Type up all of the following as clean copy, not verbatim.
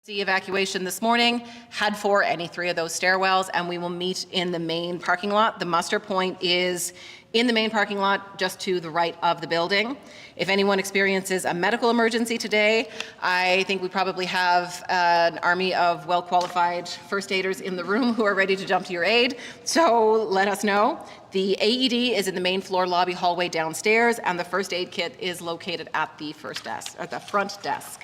Evacuation this morning, head for any three of those stairwells, and we will meet in the main parking lot. The muster point is in the main parking lot just to the right of the building. If anyone experiences a medical emergency today, I think we probably have an army of well-qualified first aiders in the room who are ready to jump to your aid, so let us know. The AED is in the main floor lobby hallway downstairs, and the first aid kit is located at the front desk.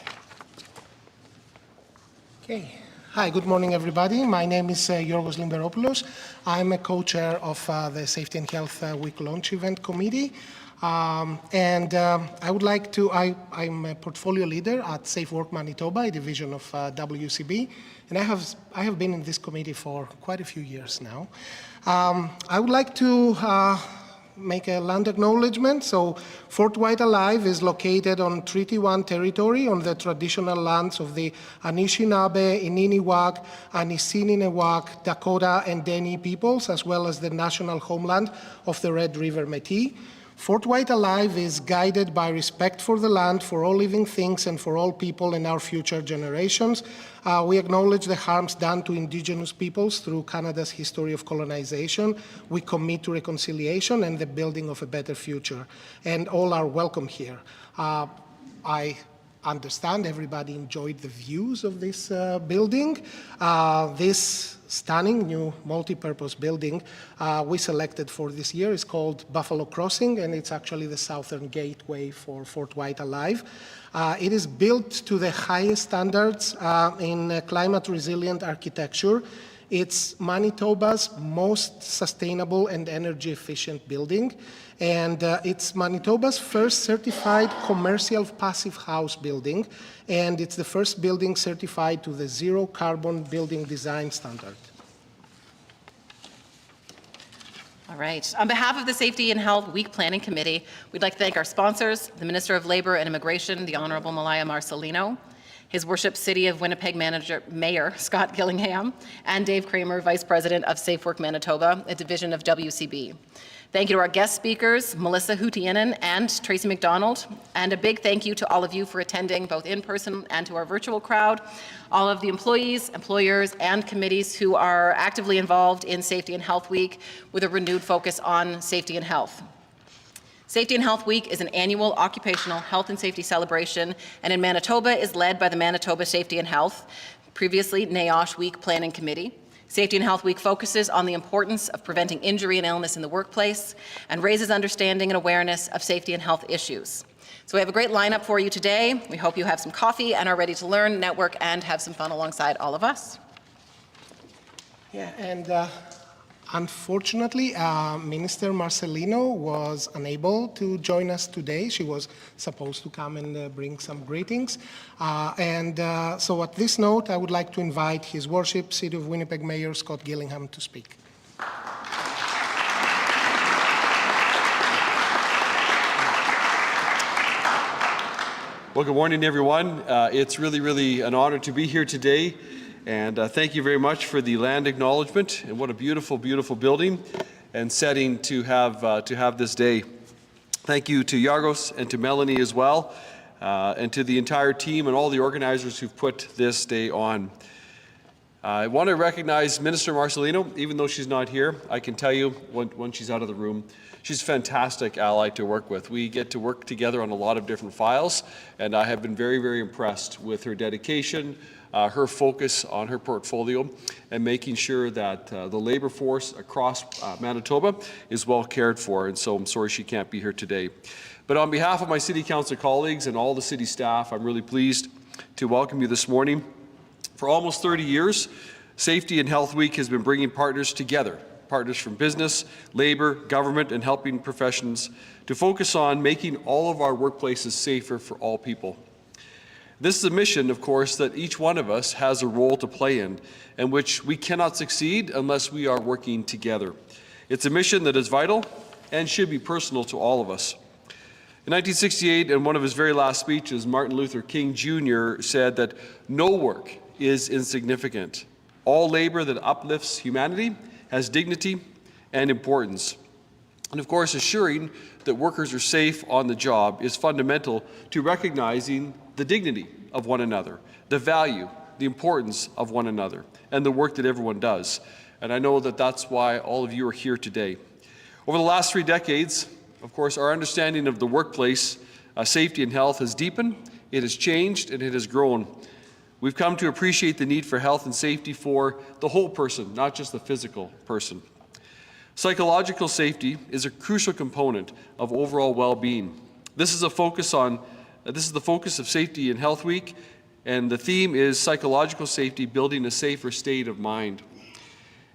Okay. Hi, good morning, everybody. My name is Yorgos Limberopoulos. I'm a co-chair of the Safety and Health Week Launch Event Committee. I'm a portfolio leader at Safe Work Manitoba, a division of WCB, and I have been in this committee for quite a few years now. I would like to make a land acknowledgement. So Fort White Alive is located on Treaty 1 territory on the traditional lands of the Anishinaabe, Ininiwak, Anisininewak, Dakota, and Dene peoples, as well as the national homeland of the Red River Métis. Fort White Alive is guided by respect for the land, for all living things, and for all people in our future generations. We acknowledge the harms done to Indigenous peoples through Canada's history of colonization. We commit to reconciliation and the building of a better future, and all are welcome here. I understand everybody enjoyed the views of this building. This stunning new multi-purpose building we selected for this year is called Buffalo Crossing, and it's actually the southern gateway for Fort White Alive. It is built to the highest standards in climate resilient architecture. It's Manitoba's most sustainable and energy efficient building, and it's Manitoba's first certified commercial passive house building, and it's the first building certified to the zero carbon building design standard. All right. On behalf of the Safety and Health Week Planning Committee, we'd like to thank our sponsors, the Minister of Labour and Immigration, the Honourable Malaya Marcelino, His Worship City of Winnipeg Mayor Scott Gillingham, and Dave Kramer, Vice President of Safe Work Manitoba, a division of WCB. Thank you to our guest speakers, Melissa Houtianen and Tracy McDonald, and a big thank you to all of you for attending, both in person and to our virtual crowd, all of the employees, employers, and committees who are actively involved in Safety and Health Week with a renewed focus on safety and health. Safety and Health Week is an annual occupational health and safety celebration, and in Manitoba is led by the Manitoba Safety and Health, previously NAOSH Week Planning Committee. Safety and Health Week focuses on the importance of preventing injury and illness in the workplace and raises understanding and awareness of safety and health issues. So we have a great lineup for you today. We hope you have some coffee and are ready to learn, network, and have some fun alongside all of us. Yeah, and unfortunately, Minister Marcelino was unable to join us today. She was supposed to come and bring some greetings. So at this note, I would like to invite His Worship, City of Winnipeg Mayor Scott Gillingham to speak. Well, good morning, everyone. It's really an honor to be here today. And thank you very much for the land acknowledgement, and what a beautiful building and setting to have this day. Thank you to Yorgos and to Melanie as well, and to the entire team and all the organizers who've put this day on. I want to recognize Minister Marcelino. Even though she's not here, I can tell you when she's out of the room, she's a fantastic ally to work with. We get to work together on a lot of different files, and I have been very impressed with her dedication, her focus on her portfolio, and making sure that the labor force across Manitoba is well cared for. And so I'm sorry she can't be here today. But on behalf of my City Council colleagues and all the City staff, I'm really pleased to welcome you this morning. For almost 30 years, Safety and Health Week has been bringing partners together, partners from business, labor, government, and helping professions, to focus on making all of our workplaces safer for all people. This is a mission, of course, that each one of us has a role to play in, and which we cannot succeed unless we are working together. It's a mission that is vital and should be personal to all of us. In 1968, in one of his very last speeches, Martin Luther King Jr. said that no work is insignificant. All labor that uplifts humanity has dignity and importance. And of course, assuring that workers are safe on the job is fundamental to recognizing the dignity of one another, the value, the importance of one another and the work that everyone does. And I know that that's why all of you are here today. Over the last 3 decades, of course, our understanding of the workplace safety and health has deepened, it has changed, and it has grown. We've come to appreciate the need for health and safety for the whole person, not just the physical person. Psychological safety is a crucial component of overall well-being. This is the focus of Safety and Health Week, and the theme is psychological safety, building a safer state of mind.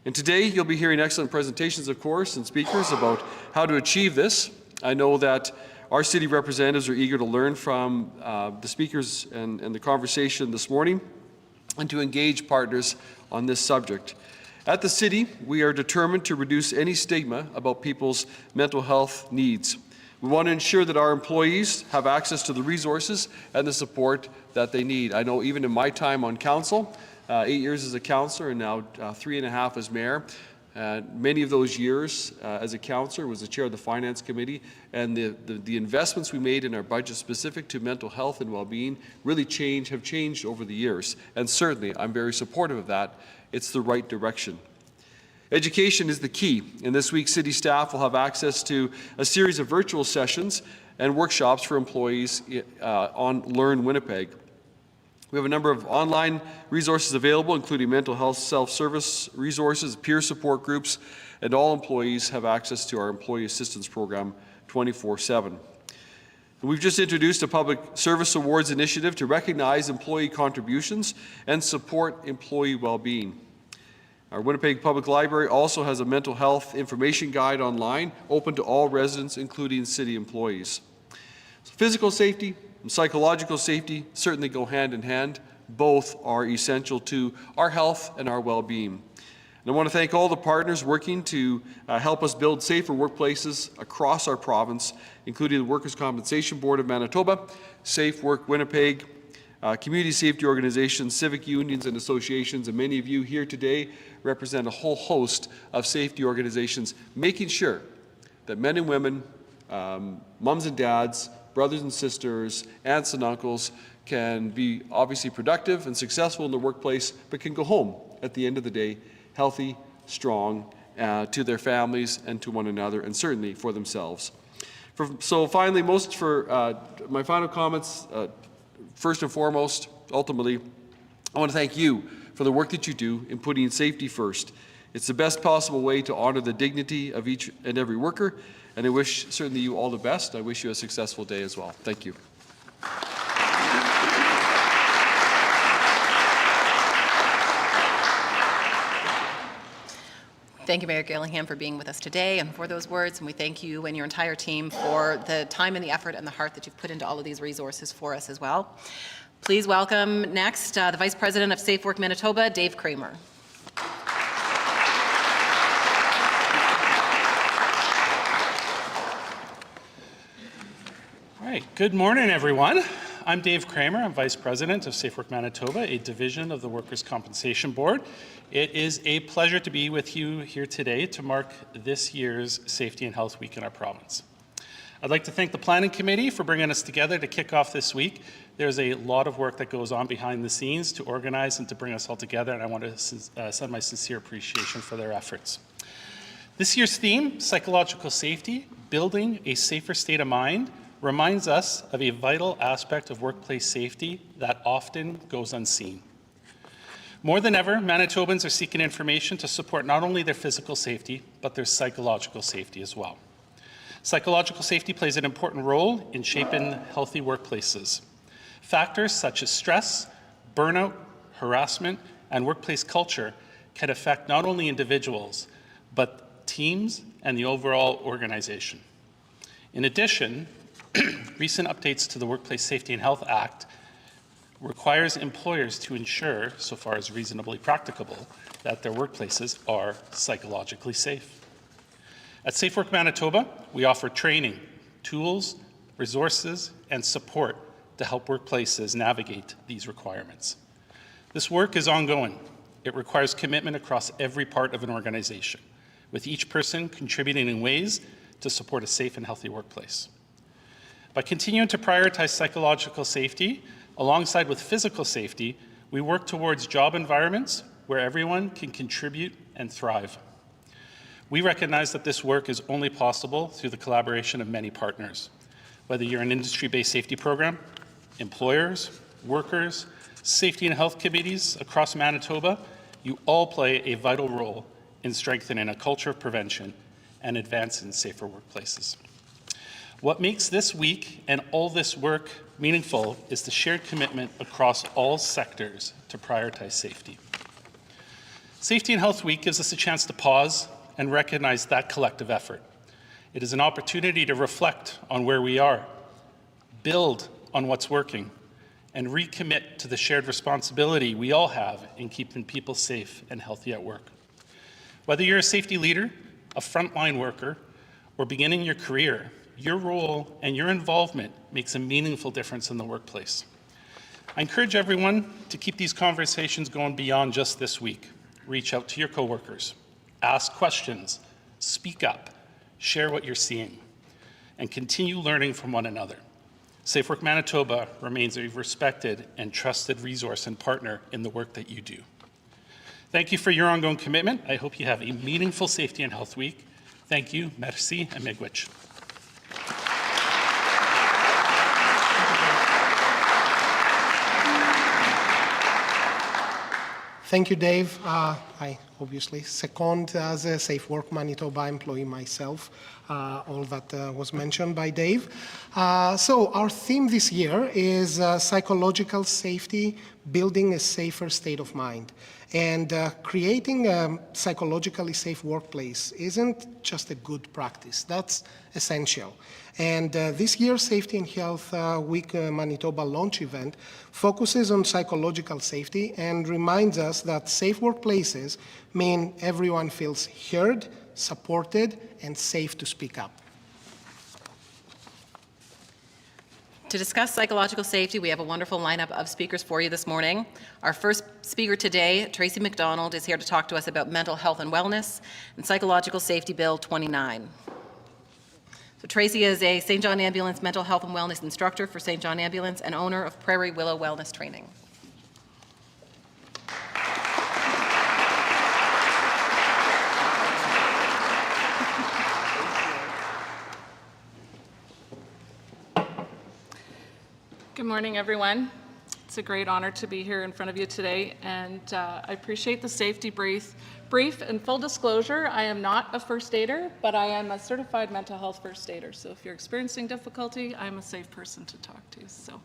And today you'll be hearing excellent presentations, of course, and speakers about how to achieve this. I know that our city representatives are eager to learn from the speakers and the conversation this morning and to engage partners on this subject. At the city, we are determined to reduce any stigma about people's mental health needs. We want to ensure that our employees have access to the resources and the support that they need. I know even in my time on council, 8 years as a councillor and now 3.5 as mayor, many of those years as a councillor was the chair of the Finance Committee, and the investments we made in our budget specific to mental health and well-being really have changed over the years. And certainly, I'm very supportive of that. It's the right direction. Education is the key, and this week city staff will have access to a series of virtual sessions and workshops for employees on Learn Winnipeg. We have a number of online resources available, including mental health self-service resources, peer support groups, and all employees have access to our employee assistance program 24/7. We've just introduced a public service awards initiative to recognize employee contributions and support employee well-being. Our Winnipeg Public Library also has a mental health information guide online, open to all residents, including city employees. So physical safety and psychological safety certainly go hand in hand. Both are essential to our health and our well-being. And I want to thank all the partners working to help us build safer workplaces across our province, including the Workers' Compensation Board of Manitoba, Safe Work Winnipeg, community safety organizations, civic unions and associations, and many of you here today represent a whole host of safety organizations, making sure that men and women, mums and dads, brothers and sisters, aunts and uncles can be obviously productive and successful in the workplace, but can go home at the end of the day healthy, strong, to their families and to one another, and certainly for themselves. So finally, my final comments, first and foremost, ultimately, I want to thank you for the work that you do in putting safety first. It's the best possible way to honor the dignity of each and every worker, and I wish certainly you all the best. I wish you a successful day as well. Thank you. Thank you, Mayor Gillingham, for being with us today and for those words, and we thank you and your entire team for the time and the effort and the heart that you've put into all of these resources for us as well. Please welcome next the Vice President of Safe Work Manitoba, Dave Kramer. All right, good morning, everyone. I'm Dave Kramer. I'm Vice President of Safe Work Manitoba, a division of the Workers' Compensation Board. It is a pleasure to be with you here today to mark this year's Safety and Health Week in our province. I'd like to thank the Planning Committee for bringing us together to kick off this week. There's a lot of work that goes on behind the scenes to organize and to bring us all together, and I want to send my sincere appreciation for their efforts. This year's theme, psychological safety, building a safer state of mind, reminds us of a vital aspect of workplace safety that often goes unseen. More than ever, Manitobans are seeking information to support not only their physical safety, but their psychological safety as well. Psychological safety plays an important role in shaping healthy workplaces. Factors such as stress, burnout, harassment, and workplace culture can affect not only individuals, but teams and the overall organization. In addition, recent updates to the Workplace Safety and Health Act requires employers to ensure, so far as reasonably practicable, that their workplaces are psychologically safe. At Safe Work Manitoba, we offer training, tools, resources, and support to help workplaces navigate these requirements. This work is ongoing. It requires commitment across every part of an organization, with each person contributing in ways to support a safe and healthy workplace. By continuing to prioritize psychological safety alongside with physical safety, We work towards job environments where everyone can contribute and thrive. We recognize that this work is only possible through the collaboration of many partners. Whether you're an industry-based safety program, employers, workers, safety and health committees across Manitoba, you all play a vital role in strengthening a culture of prevention and advancing safer workplaces. What makes this week and all this work meaningful is the shared commitment across all sectors to prioritize safety. Safety and Health Week gives us a chance to pause and recognize that collective effort. It is an opportunity to reflect on where we are, build on what's working, and recommit to the shared responsibility we all have in keeping people safe and healthy at work. Whether you're a safety leader, a frontline worker, or beginning your career, your role and your involvement makes a meaningful difference in the workplace. I encourage everyone to keep these conversations going beyond just this week. Reach out to your coworkers, ask questions, speak up, share what you're seeing, and continue learning from one another. Safe Work Manitoba remains a respected and trusted resource and partner in the work that you do. Thank you for your ongoing commitment. I hope you have a meaningful Safety and Health Week. Thank you, merci, and miigwech. Thank you, Dave. I obviously second as a Safe Work Manitoba employee myself, all that was mentioned by Dave. So our theme this year is psychological safety, building a safer state of mind. And creating a psychologically safe workplace isn't just a good practice, that's essential. And this year's Safety and Health Week Manitoba launch event focuses on psychological safety and reminds us that safe workplaces mean everyone feels heard, supported, and safe to speak up. To discuss psychological safety, we have a wonderful lineup of speakers for you this morning. Our first speaker today, Tracy McDonald, is here to talk to us about mental health and wellness and Psychological Safety Bill 29. So Tracy is a St. John Ambulance mental health and wellness instructor for St. John Ambulance and owner of Prairie Willow Wellness Training. Good morning, everyone. It's a great honor to be here in front of you today, and I appreciate the safety brief. And full disclosure, I am not a first aider, but I am a certified mental health first aider. So if you're experiencing difficulty, I'm a safe person to talk to. So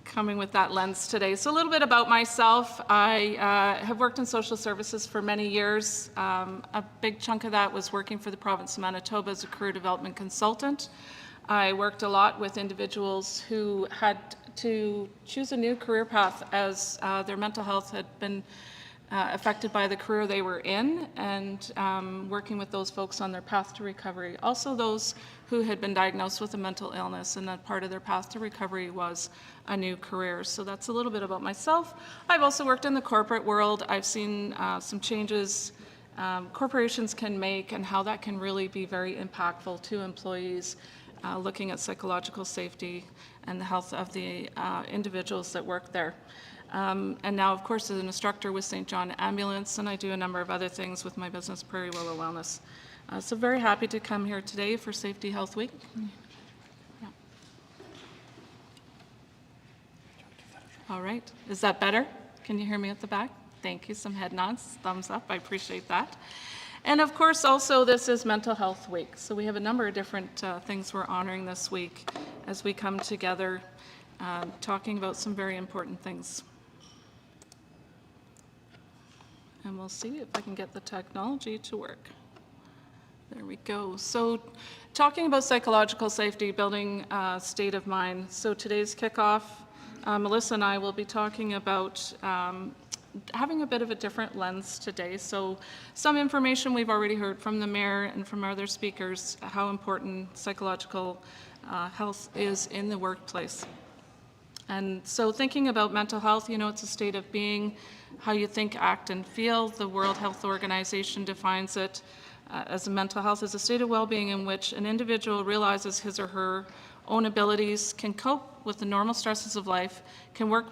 coming with that lens today. So a little bit about myself. I have worked in social services for many years. A big chunk of that was working for the province of Manitoba as a career development consultant. I worked a lot with individuals who had to choose a new career path as their mental health had been affected by the career they were in, and working with those folks on their path to recovery. Also those who had been diagnosed with a mental illness, and that part of their path to recovery was a new career. So that's a little bit about myself. I've also worked in the corporate world. I've seen some changes corporations can make and how that can really be very impactful to employees. Looking at psychological safety and the health of the individuals that work there. And now, of course, as an instructor with St. John Ambulance, and I do a number of other things with my business, Prairie Willow Wellness. So very happy to come here today for Safety Health Week. Yeah. All right, is that better? Can you hear me at the back? Thank you, some head nods, thumbs up, I appreciate that. And of course, also, this is Mental Health Week. So we have a number of different things we're honoring this week as we come together, talking about some very important things. And we'll see if I can get the technology to work. There we go. So talking about psychological safety, building state of mind. So today's kickoff, Melissa and I will be talking about having a bit of a different lens today. So some information we've already heard from the mayor and from other speakers, how important psychological health is in the workplace. And so thinking about mental health, you know, it's a state of being, how you think, act, and feel. The World Health Organization defines it as a mental health as a state of well-being in which an individual realizes his or her own abilities, can cope with the normal stresses of life, can work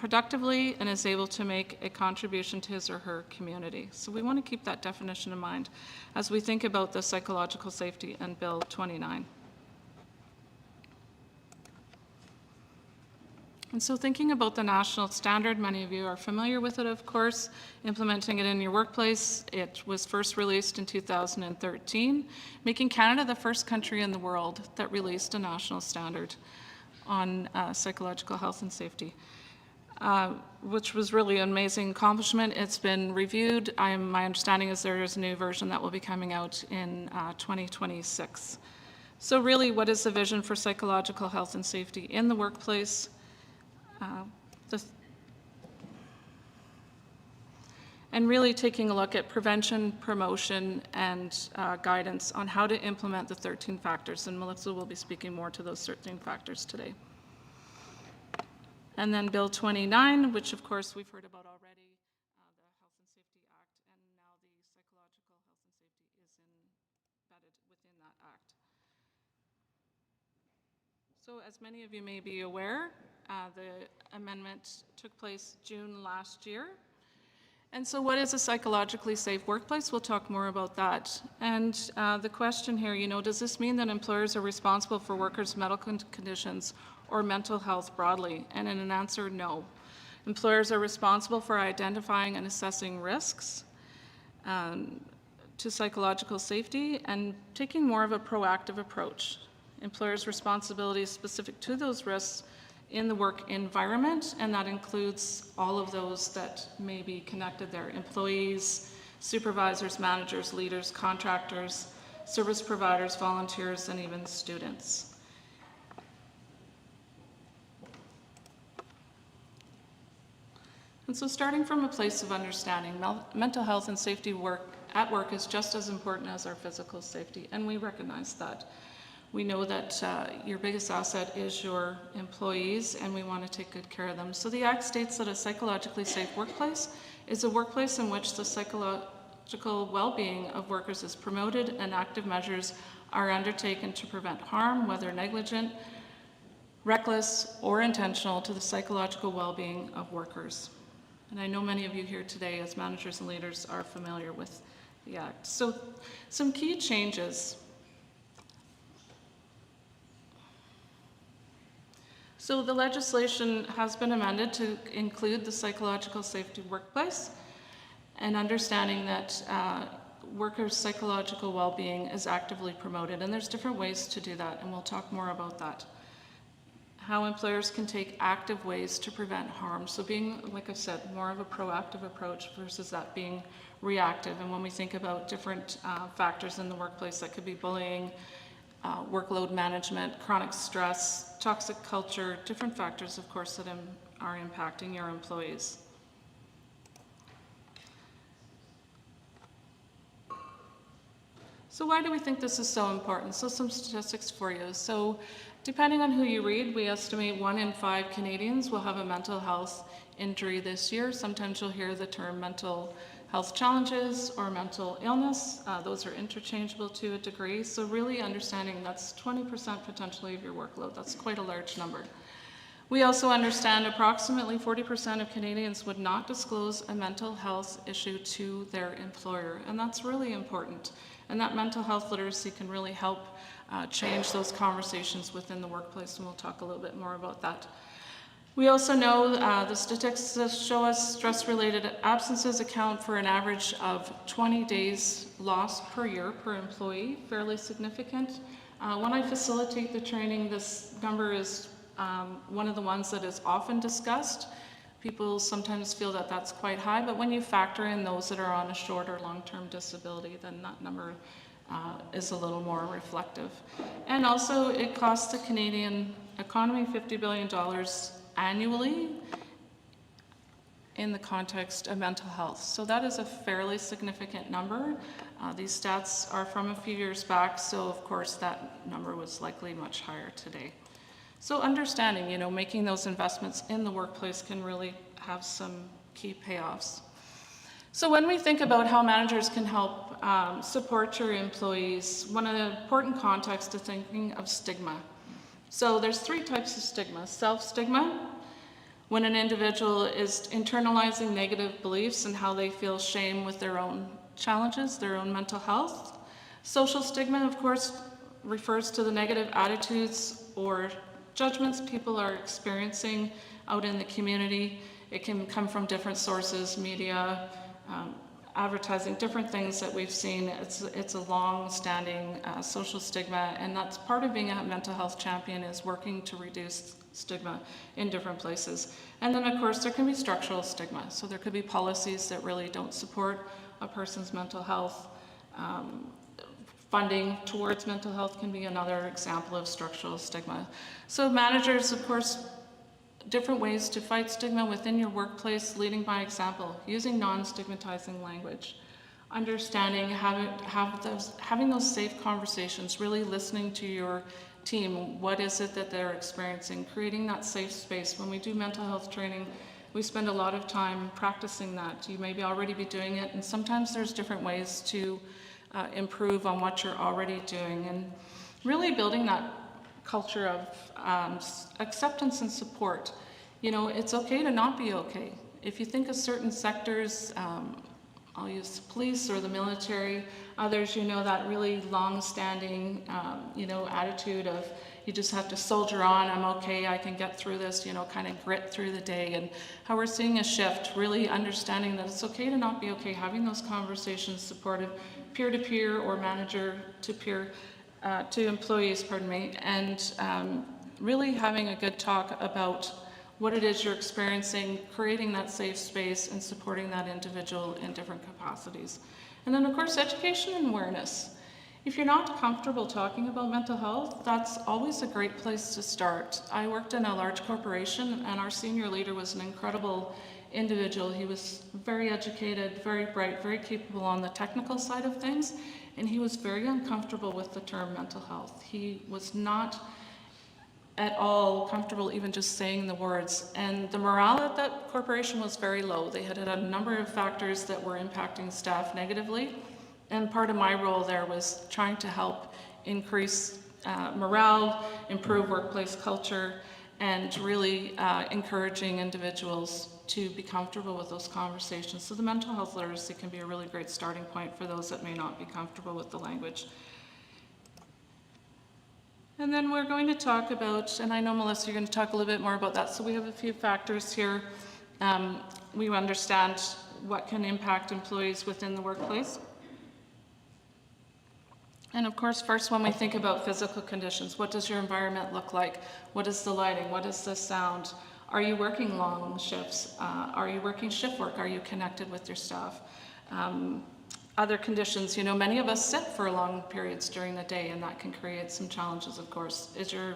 productively and is able to make a contribution to his or her community. So we want to keep that definition in mind as we think about the psychological safety in Bill 29. And so thinking about the national standard, many of you are familiar with it, of course, implementing it in your workplace. It was first released in 2013, making Canada the first country in the world that released a national standard on psychological health and safety, which was really an amazing accomplishment. It's been reviewed. My understanding is there is a new version that will be coming out in 2026. So really, what is the vision for psychological health and safety in the workplace? And really taking a look at prevention, promotion, and guidance on how to implement the 13 factors. And Melissa will be speaking more to those 13 factors today. And then Bill 29, which of course we've heard about already, the Health and Safety Act, and now the Psychological Health and Safety is embedded within that act. So as many of you may be aware, the amendment took place June last year. And so what is a psychologically safe workplace? We'll talk more about that. And the question here, does this mean that employers are responsible for workers' medical conditions or mental health broadly? And in an answer, no. Employers are responsible for identifying and assessing risks to psychological safety and taking more of a proactive approach. Employers' responsibility is specific to those risks in the work environment, and that includes all of those that may be connected there: employees, supervisors, managers, leaders, contractors, service providers, volunteers, and even students. And so starting from a place of understanding, mental health and safety at work is just as important as our physical safety, and we recognize that. We know that your biggest asset is your employees, and we want to take good care of them. So the Act states that a psychologically safe workplace is a workplace in which the psychological well-being of workers is promoted and active measures are undertaken to prevent harm, whether negligent, reckless, or intentional, to the psychological well-being of workers. And I know many of you here today as managers and leaders are familiar with the Act. So some key changes. So the legislation has been amended to include the psychological safety workplace, and understanding that workers' psychological well-being is actively promoted. And there's different ways to do that, and we'll talk more about that. How employers can take active ways to prevent harm. So being, like I said, more of a proactive approach versus that being reactive. And when we think about different factors in the workplace, that could be bullying, workload management, chronic stress, toxic culture, different factors, of course, that are impacting your employees. So why do we think this is so important? So some statistics for you. So depending on who you read, we estimate 1 in 5 Canadians will have a mental health injury this year. Sometimes you'll hear the term mental health challenges or mental illness. Those are interchangeable to a degree. So really understanding that's 20% potentially of your workload. That's quite a large number. We also understand approximately 40% of Canadians would not disclose a mental health issue to their employer. And that's really important. And that mental health literacy can really help change those conversations within the workplace. And we'll talk a little bit more about that. We also know the statistics show us stress-related absences account for an average of 20 days lost per year per employee, fairly significant. When I facilitate the training, this number is one of the ones that is often discussed. People sometimes feel that that's quite high, but when you factor in those that are on a short or long-term disability, then that number is a little more reflective. And also, it costs the Canadian economy $50 billion annually in the context of mental health. So that is a fairly significant number. These stats are from a few years back, so of course that number was likely much higher today. So understanding, making those investments in the workplace can really have some key payoffs. So when we think about how managers can help support your employees, one of the important contexts is thinking of stigma. So there's 3 types of stigma: self-stigma, when an individual is internalizing negative beliefs and how they feel shame with their own challenges, their own mental health. Social stigma, of course, refers to the negative attitudes or judgments people are experiencing out in the community. It can come from different sources, media, advertising, different things that we've seen. It's a long-standing social stigma, and that's part of being a mental health champion, is working to reduce stigma in different places. And then, of course, there can be structural stigma. So there could be policies that really don't support a person's mental health. Funding towards mental health can be another example of structural stigma. So managers, of course, different ways to fight stigma within your workplace, leading by example, using non-stigmatizing language, understanding, having those safe conversations, really listening to your team. What is it that they're experiencing? Creating that safe space. When we do mental health training, we spend a lot of time practicing that. You may already be doing it, and sometimes there's different ways to improve on what you're already doing, and really building that culture of acceptance and support. You know, it's okay to not be okay. If you think of certain sectors, I'll use the police or the military, others, you know, that really long-standing, you know, attitude of you just have to soldier on, I'm okay, I can get through this, you know, kind of grit through the day. And how we're seeing a shift, really understanding that it's okay to not be okay, having those conversations, supportive, peer-to-peer or manager-to-peer, to employees, pardon me, and really having a good talk about what it is you're experiencing, creating that safe space and supporting that individual in different capacities. And then, of course, education and awareness. If you're not comfortable talking about mental health, that's always a great place to start. I worked in a large corporation, and our senior leader was an incredible individual. He was very educated, very bright, very capable on the technical side of things, and he was very uncomfortable with the term mental health. He was not at all comfortable even just saying the words. And the morale at that corporation was very low. They had a number of factors that were impacting staff negatively. And part of my role there was trying to help increase morale, improve workplace culture, and really encouraging individuals to be comfortable with those conversations. So the mental health literacy can be a really great starting point for those that may not be comfortable with the language. And then we're going to talk about, and I know, Melissa, you're going to talk a little bit more about that. So we have a few factors here. We understand what can impact employees within the workplace. And of course, first, when we think about physical conditions, what does your environment look like? What is the lighting? What is the sound? Are you working long shifts? Are you working shift work? Are you connected with your staff? Other conditions, you know, many of us sit for long periods during the day, and that can create some challenges, of course. Is your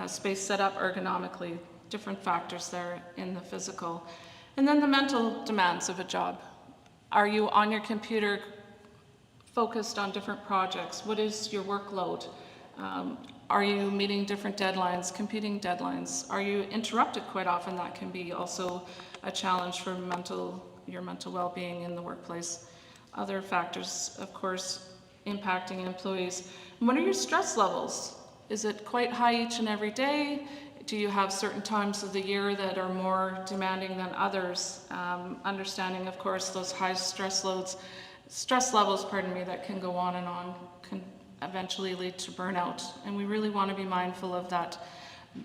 space set up ergonomically? Different factors there in the physical. And then the mental demands of a job. Are you on your computer focused on different projects? What is your workload? Are you meeting different deadlines, competing deadlines? Are you interrupted quite often? That can be also a challenge for your mental well-being in the workplace. Other factors, of course, impacting employees. And what are your stress levels? Is it quite high each and every day? Do you have certain times of the year that are more demanding than others? Understanding, of course, those high stress levels, that can go on and on, can eventually lead to burnout. And we really want to be mindful of that.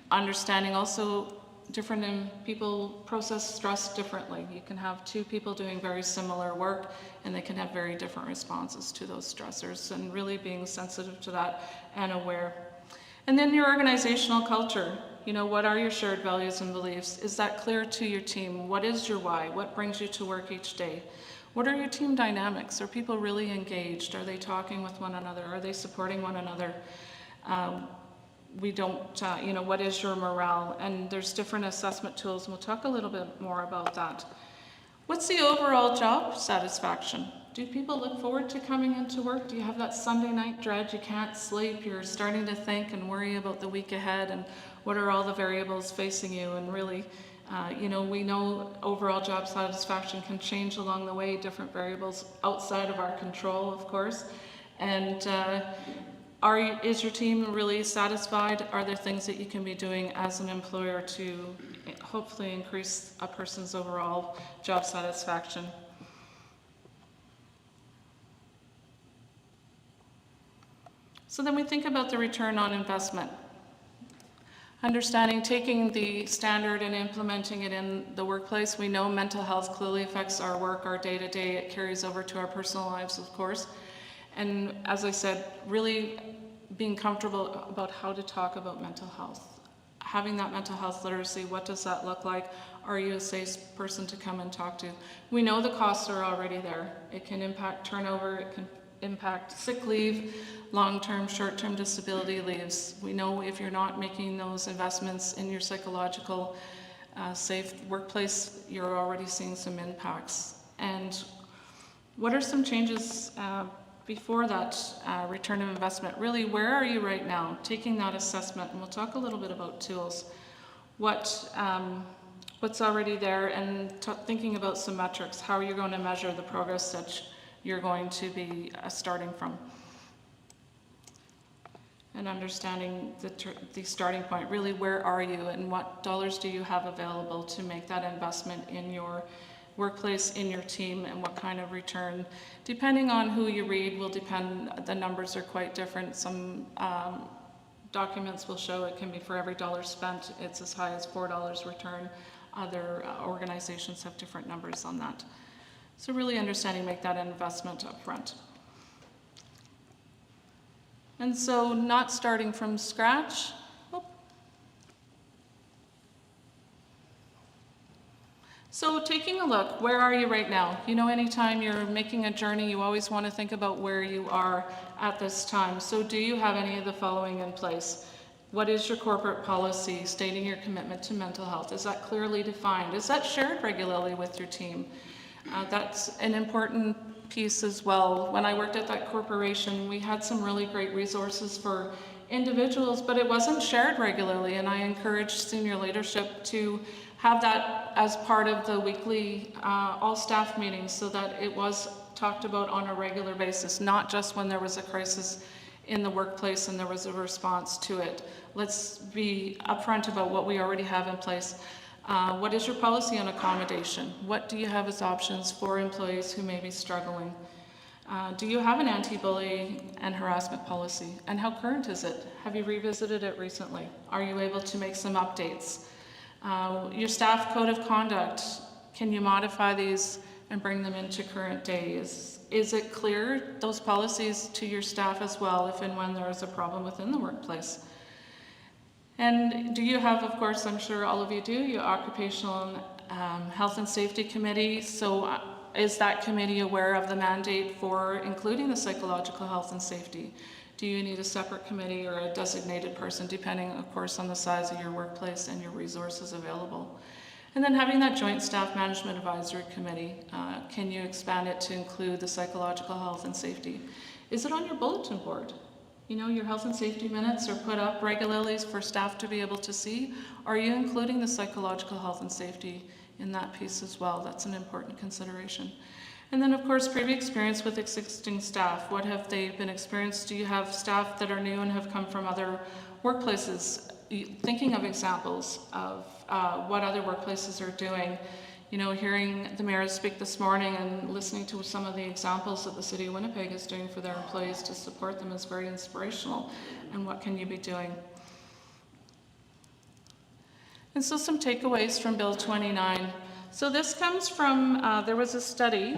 Understanding also different people process stress differently. You can have two people doing very similar work, and they can have very different responses to those stressors, and really being sensitive to that and aware. And then your organizational culture. You know, what are your shared values and beliefs? Is that clear to your team? What is your why? What brings you to work each day? What are your team dynamics? Are people really engaged? Are they talking with one another? Are they supporting one another? We don't, you know, what is your morale? And there's different assessment tools, and we'll talk a little bit more about that. What's the overall job satisfaction? Do people look forward to coming into work? Do you have that Sunday night dread? You can't sleep, you're starting to think and worry about the week ahead and what are all the variables facing you, and really, you know, we know overall job satisfaction can change along the way, different variables outside of our control, of course. And is your team really satisfied? Are there things that you can be doing as an employer to hopefully increase a person's overall job satisfaction. So then we think about the return on investment. Understanding, taking the standard and implementing it in the workplace. We know mental health clearly affects our work, our day-to-day. It carries over to our personal lives, of course. And as I said, really being comfortable about how to talk about mental health. Having that mental health literacy, what does that look like? Are you a safe person to come and talk to? We know the costs are already there. It can impact turnover, it can impact sick leave, long-term, short-term disability leaves. We know if you're not making those investments in your psychological safe workplace, you're already seeing some impacts. And what are some changes before that return of investment? Really, where are you right now? Taking that assessment, and we'll talk a little bit about tools. What's already there, and thinking about some metrics, how you're going to measure the progress that you're going to be starting from. And understanding the starting point, really where are you and what dollars do you have available to make that investment in your workplace, in your team, and what kind of return. Depending on who you read will depend, the numbers are quite different. Some documents will show it can be for every dollar spent, it's as high as $4 return. Other organizations have different numbers on that. So really understanding, make that investment up front. And so not starting from scratch. So taking a look, where are you right now? You know, anytime you're making a journey, you always want to think about where you are at this time. So do you have any of the following in place? What is your corporate policy stating your commitment to mental health? Is that clearly defined? Is that shared regularly with your team? That's an important piece as well. When I worked at that corporation, we had some really great resources for individuals, but it wasn't shared regularly, and I encouraged senior leadership to have that as part of the weekly all staff meetings so that it was talked about on a regular basis, not just when there was a crisis in the workplace and there was a response to it. Let's be upfront about what we already have in place. What is your policy on accommodation? What do you have as options for employees who may be struggling? Do you have an anti-bullying and harassment policy? And how current is it? Have you revisited it recently? Are you able to make some updates? Your staff code of conduct, can you modify these and bring them into current days? Is it clear, those policies, to your staff as well, if and when there is a problem within the workplace? And do you have, of course, I'm sure all of you do, your occupational health and safety committee. So is that committee aware of the mandate for including the psychological health and safety? Do you need a separate committee or a designated person, depending, of course, on the size of your workplace and your resources available? And then having that joint staff management advisory committee, can you expand it to include the psychological health and safety? Is it on your bulletin board? You know, your health and safety minutes are put up regularly for staff to be able to see. Are you including the psychological health and safety in that piece as well? That's an important consideration. And then, of course, previous experience with existing staff. What have they been experienced? Do you have staff that are new and have come from other workplaces? Thinking of examples of what other workplaces are doing. You know, hearing the mayor speak this morning and listening to some of the examples that the City of Winnipeg is doing for their employees to support them is very inspirational. And what can you be doing? And so some takeaways from Bill 29. So this comes from, there was a study,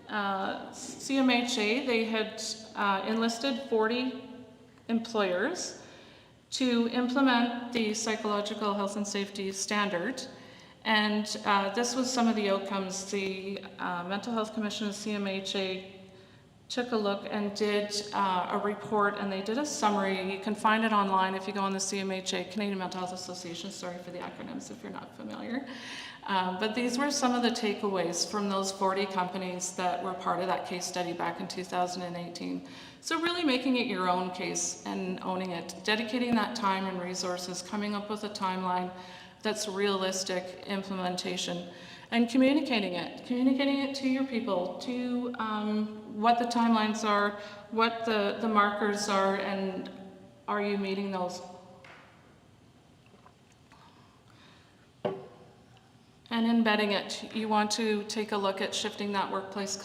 CMHA, they had enlisted 40 employers to implement the psychological health and safety standard. And this was some of the outcomes. The Mental Health Commission of CMHA took a look and did a report, and they did a summary. You can find it online if you go on the CMHA, Canadian Mental Health Association, sorry for the acronyms if you're not familiar. But these were some of the takeaways from those 40 companies that were part of that case study back in 2018. So really making it your own case and owning it, dedicating that time and resources, coming up with a timeline that's realistic implementation, and communicating it to your people, to what the timelines are, what the markers are, and are you meeting those? and embedding it. You want to take a look at shifting that workplace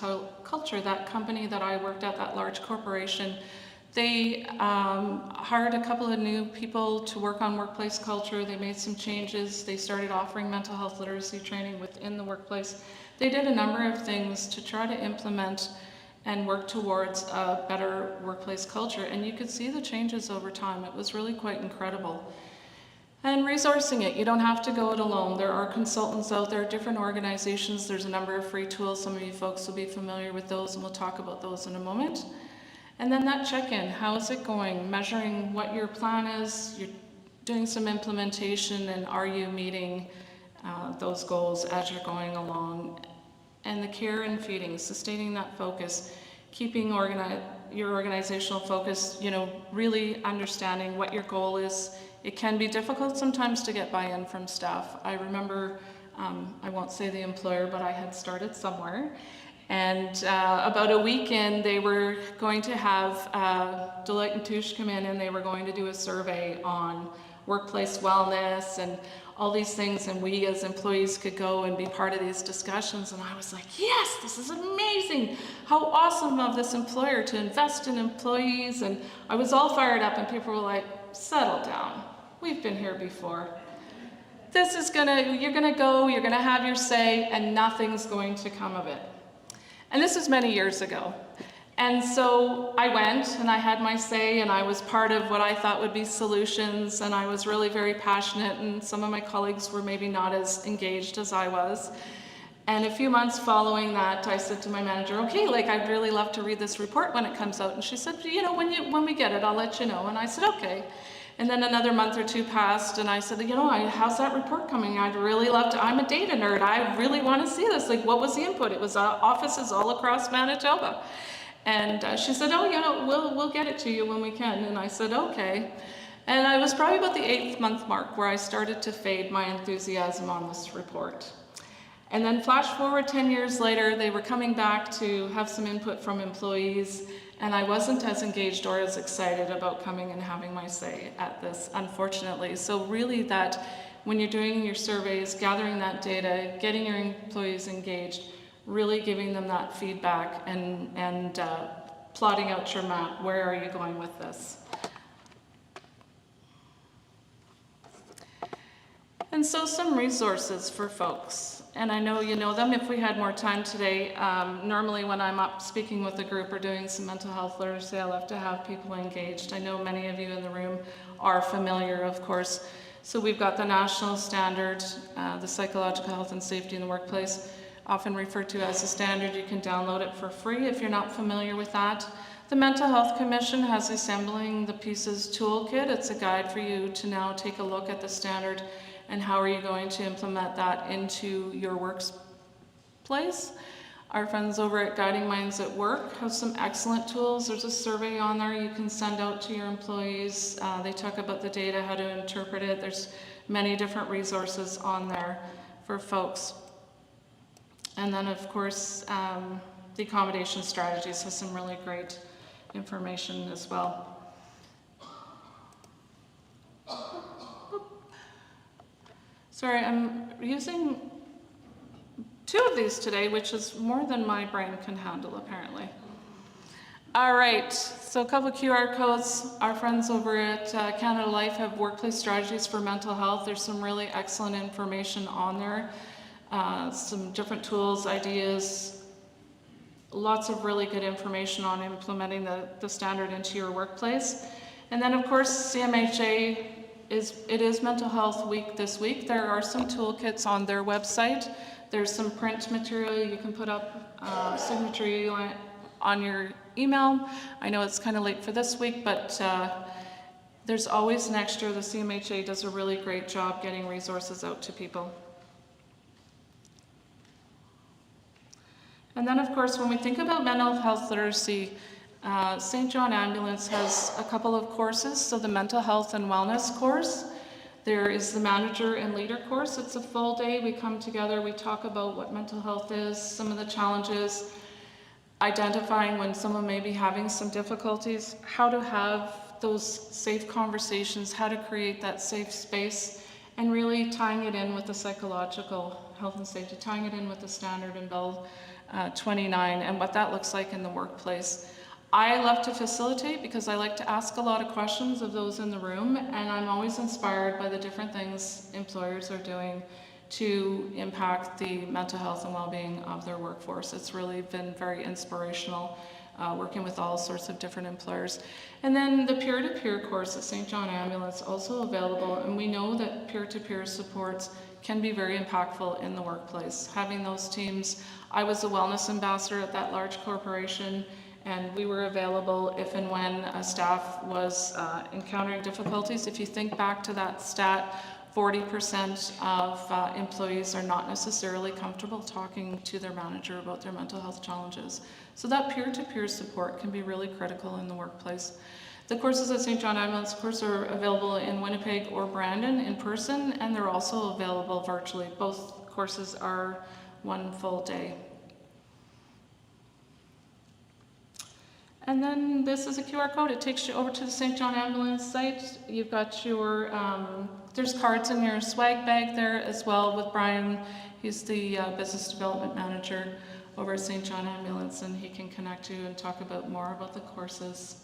culture. That company that I worked at, that large corporation, they hired a couple of new people to work on workplace culture. They made some changes. They started offering mental health literacy training within the workplace. They did a number of things to try to implement and work towards a better workplace culture. And you could see the changes over time. It was really quite incredible. And resourcing it, you don't have to go it alone. There are consultants out there, different organizations. There's a number of free tools. Some of you folks will be familiar with those, and we'll talk about those in a moment. And then that check-in, how is it going? Measuring what your plan is, you're doing some implementation, and are you meeting those goals as you're going along? And the care and feeding, sustaining that focus, keeping your organizational focus, really understanding what your goal is. It can be difficult sometimes to get buy-in from staff. I remember, I won't say the employer, but I had started somewhere. And about a week in, they were going to have Deloitte & Touche come in, and they were going to do a survey on workplace wellness and all these things, and we as employees could go and be part of these discussions. And I was like, yes, this is amazing. How awesome of this employer to invest in employees. And I was all fired up, and people were like, settle down. We've been here before. You're gonna go, you're gonna have your say, and nothing's going to come of it. And this is many years ago. And so I went and I had my say, and I was part of what I thought would be solutions, and I was really very passionate, and some of my colleagues were maybe not as engaged as I was. And a few months following that, I said to my manager, okay, I'd really love to read this report when it comes out. And she said, when we get it, I'll let you know. And I said, okay. And then another month or two passed, and I said, how's that report coming? I'd really love to, I'm a data nerd, I really want to see this. What was the input? It was offices all across Manitoba. And she said, we'll get it to you when we can. And I said, okay. And I was probably about the 8th month mark where I started to fade my enthusiasm on this report. And then flash forward 10 years later, they were coming back to have some input from employees, and I wasn't as engaged or as excited about coming and having my say at this, unfortunately. So really that when you're doing your surveys, gathering that data, getting your employees engaged, really giving them that feedback and plotting out your map. Where are you going with this? And so some resources for folks. And I know you know them. If we had more time today, normally when I'm up speaking with a group or doing some mental health literacy, I love to have people engaged. I know many of you in the room are familiar, of course. So we've got the national standard, the psychological health and safety in the workplace, often referred to as the standard. You can download it for free if you're not familiar with that. The Mental Health Commission has Assembling the Pieces Toolkit. It's a guide for you to now take a look at the standard and how are you going to implement that into your workplace. Our friends over at Guiding Minds at Work have some excellent tools. There's a survey on there you can send out to your employees. They talk about the data, how to interpret it. There's many different resources on there for folks. And then, of course, the accommodation strategies has some really great information as well. Sorry, I'm using 2 of these today, which is more than my brain can handle, apparently. All right, so a couple of QR codes. Our friends over at Canada Life have workplace strategies for mental health. There's some really excellent information on there. Some different tools, ideas, lots of really good information on implementing the standard into your workplace. And then, of course, CMHA, it is Mental Health Week this week. There are some toolkits on their website. There's some print material you can put up, signature on your email. I know it's kind of late for this week, but there's always an extra. The CMHA does a really great job getting resources out to people. And then, of course, when we think about mental health literacy, St. John Ambulance has a couple of courses. So the mental health and wellness course, there is the manager and leader course. It's a full day. We come together, we talk about what mental health is, some of the challenges, identifying when someone may be having some difficulties, how to have those safe conversations, how to create that safe space, and really tying it in with the psychological health and safety, tying it in with the standard in Bill 29 and what that looks like in the workplace. I love to facilitate because I like to ask a lot of questions of those in the room, and I'm always inspired by the different things employers are doing to impact the mental health and well-being of their workforce. It's really been very inspirational working with all sorts of different employers. And then the peer-to-peer course at St. John Ambulance also available, and we know that peer-to-peer supports can be very impactful in the workplace. Having those teams, I was a wellness ambassador at that large corporation, and we were available if and when a staff was encountering difficulties. If you think back to that stat, 40% of employees are not necessarily comfortable talking to their manager about their mental health challenges. So that peer-to-peer support can be really critical in the workplace. The courses at St. John Ambulance, of course, are available in Winnipeg or Brandon in person, and they're also available virtually. Both courses are one full day. And then this is a QR code. It takes you over to the St. John Ambulance site. You've got your, there's cards in your swag bag there as well with Brian. He's the business development manager over at St. John Ambulance, and he can connect you and talk about more about the courses.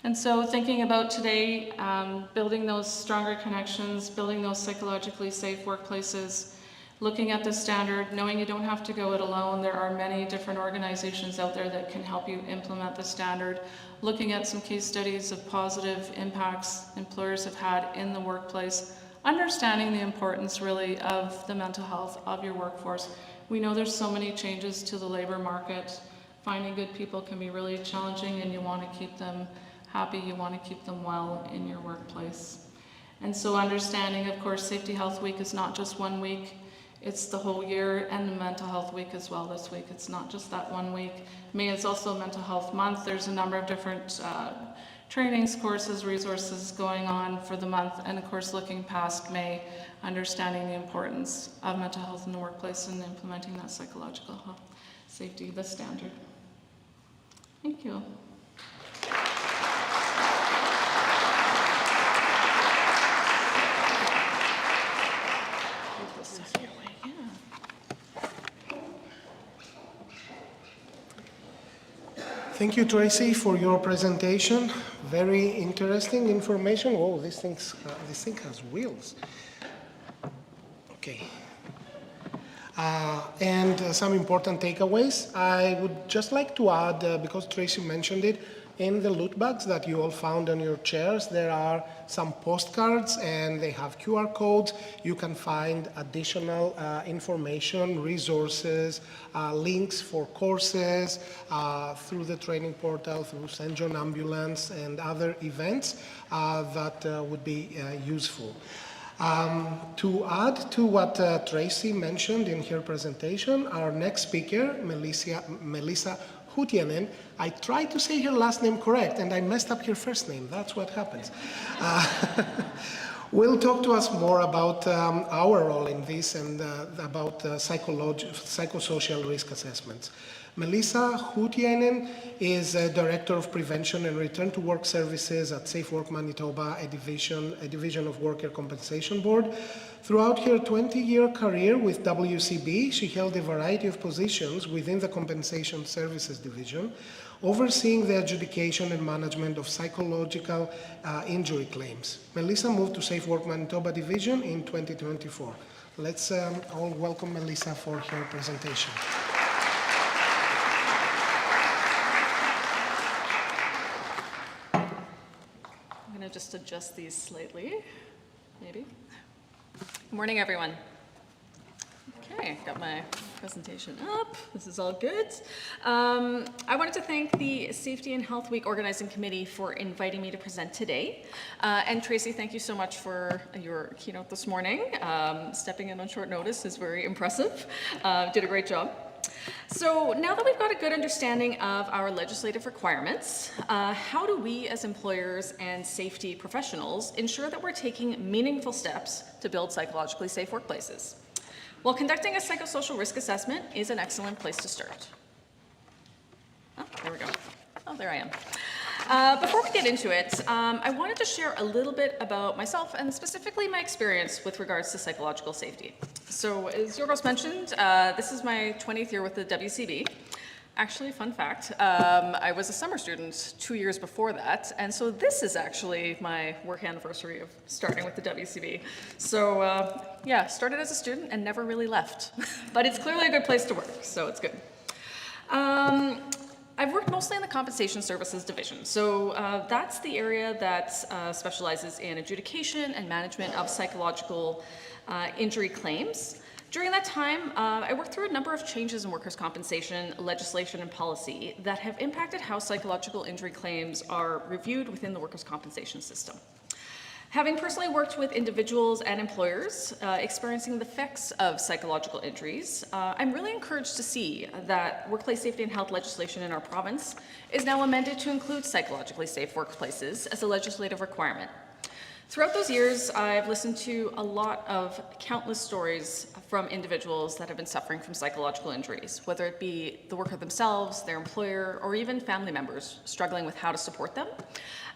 And so thinking about today, building those stronger connections, building those psychologically safe workplaces, looking at the standard, knowing you don't have to go it alone. There are many different organizations out there that can help you implement the standard. Looking at some case studies of positive impacts employers have had in the workplace. Understanding the importance really of the mental health of your workforce. We know there's so many changes to the labor market. Finding good people can be really challenging, and you want to keep them happy, you want to keep them well in your workplace. And so understanding, of course, Safety Health Week is not just 1 week. It's the whole year, and the Mental Health Week as well this week. It's not just that 1 week. May is also Mental Health Month. There's a number of different trainings, courses, resources going on for the month, and of course looking past May, understanding the importance of mental health in the workplace and implementing that psychological health safety, the standard. Thank you. Thank you, Tracy, for your presentation. Very interesting information. Whoa, this thing has wheels. Okay. And some important takeaways. I would just like to add, because Tracy mentioned it, in the loot bags that you all found on your chairs, there are some postcards and they have QR codes. You can find additional information, resources, links for courses through the training portal, through St. John Ambulance and other events that would be useful. To add to what Tracy mentioned in her presentation, our next speaker, Melissa Hutianen, I tried to say her last name correct and I messed up her first name. That's what happens. We'll talk to us more about our role in this and about psychosocial risk assessments. Melissa Hutianen is Director of Prevention and Return to Work Services at Safe Work Manitoba, a division of Worker Compensation Board. Throughout her 20-year career with WCB, she held a variety of positions within the Compensation Services Division, overseeing the adjudication and management of psychological injury claims. Melissa moved to Safe Work Manitoba Division in 2024. Let's all welcome Melissa for her presentation. I'm going to just adjust these slightly, maybe. Good morning, everyone. Okay, got my presentation up. This is all good. I wanted to thank the Safety and Health Week Organizing Committee for inviting me to present today. And Tracy, thank you so much for your keynote this morning. Stepping in on short notice is very impressive. Did a great job. So now that we've got a good understanding of our legislative requirements, how do we as employers and safety professionals ensure that we're taking meaningful steps to build psychologically safe workplaces? Well, conducting a psychosocial risk assessment is an excellent place to start. Oh, there we go. Oh, there I am. Before we get into it, I wanted to share a little bit about myself and specifically my experience with regards to psychological safety. So as Yorgos mentioned, this is my 20th year with the WCB. Actually, fun fact, I was a summer student 2 years before that, and so this is actually my work anniversary of starting with the WCB. So yeah, started as a student and never really left. But it's clearly a good place to work, so it's good. I've worked mostly in the compensation services division. So that's the area that specializes in adjudication and management of psychological injury claims. During that time, I worked through a number of changes in workers' compensation legislation and policy that have impacted how psychological injury claims are reviewed within the workers' compensation system. Having personally worked with individuals and employers experiencing the effects of psychological injuries, I'm really encouraged to see that workplace safety and health legislation in our province is now amended to include psychologically safe workplaces as a legislative requirement. Throughout those years, I've listened to a lot of countless stories from individuals that have been suffering from psychological injuries, whether it be the worker themselves, their employer, or even family members struggling with how to support them.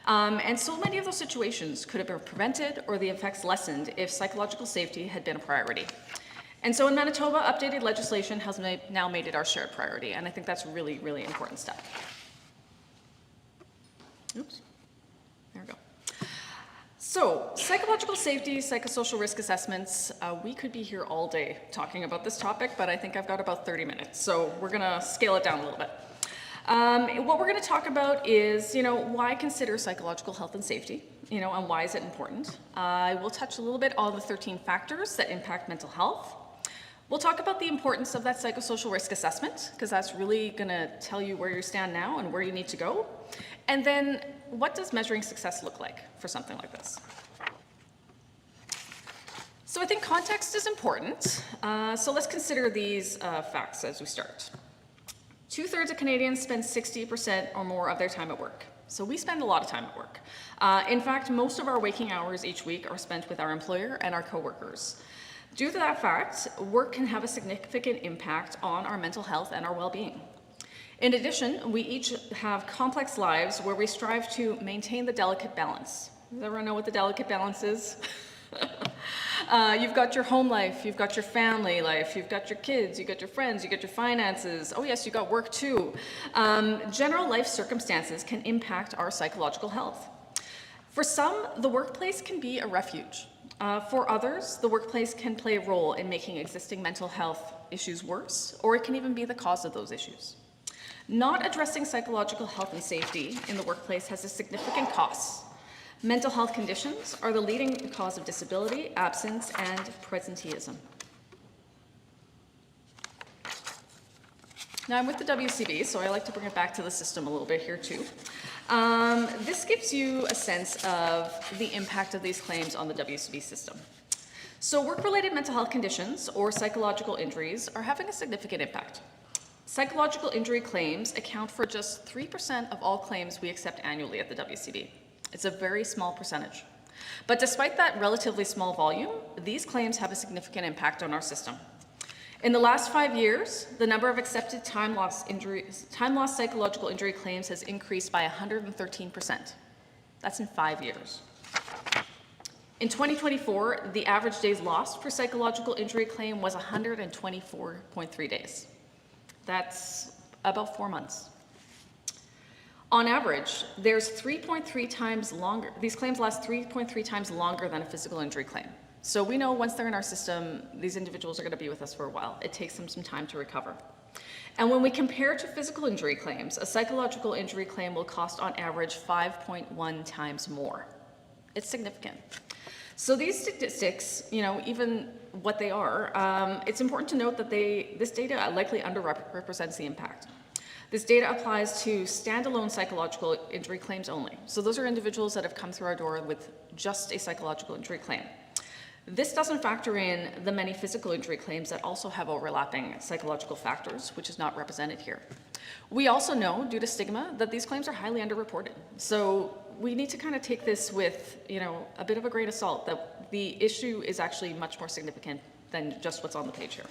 And so many of those situations could have been prevented or the effects lessened if psychological safety had been a priority. And so in Manitoba, updated legislation has now made it our shared priority, and I think that's a really, really important step. Oops, there we go. So, psychological safety, psychosocial risk assessments, we could be here all day talking about this topic, but I think I've got about 30 minutes, so we're gonna scale it down a little bit. What we're gonna talk about is, why consider psychological health and safety, and why is it important? I will touch a little bit on the 13 factors that impact mental health. We'll talk about the importance of that psychosocial risk assessment, because that's really gonna tell you where you stand now and where you need to go. And then, what does measuring success look like for something like this? So I think context is important. So let's consider these facts as we start. 2/3 of Canadians spend 60% or more of their time at work. So we spend a lot of time at work. In fact, most of our waking hours each week are spent with our employer and our coworkers. Due to that fact, work can have a significant impact on our mental health and our well-being. In addition, we each have complex lives where we strive to maintain the delicate balance. Does everyone know what the delicate balance is? You've got your home life, you've got your family life, you've got your kids, you've got your friends, you've got your finances. Oh yes, you've got work too. General life circumstances can impact our psychological health. For some, the workplace can be a refuge. For others, the workplace can play a role in making existing mental health issues worse, or it can even be the cause of those issues. Not addressing psychological health and safety in the workplace has a significant cost. Mental health conditions are the leading cause of disability, absence, and presenteeism. Now I'm with the WCB, so I like to bring it back to the system a little bit here too. This gives you a sense of the impact of these claims on the WCB system. So work-related mental health conditions or psychological injuries are having a significant impact. Psychological injury claims account for just 3% of all claims we accept annually at the WCB. It's a very small percentage. But despite that relatively small volume, these claims have a significant impact on our system. In the last 5 years, the number of accepted time loss psychological injury claims has increased by 113%. That's in 5 years. In 2024, the average days lost for psychological injury claim was 124.3 days. That's about 4 months. On average, there's 3.3 times longer, these claims last 3.3 times longer than a physical injury claim. So we know once they're in our system, these individuals are going to be with us for a while. It takes them some time to recover. And when we compare to physical injury claims, a psychological injury claim will cost on average 5.1 times more. It's significant. So these statistics, even what they are, it's important to note that this data likely underrepresents the impact. This data applies to standalone psychological injury claims only. So those are individuals that have come through our door with just a psychological injury claim. This doesn't factor in the many physical injury claims that also have overlapping psychological factors, which is not represented here. We also know, due to stigma, that these claims are highly underreported. So we need to kind of take this with, a bit of a grain of salt, that the issue is actually much more significant than just what's on the page here.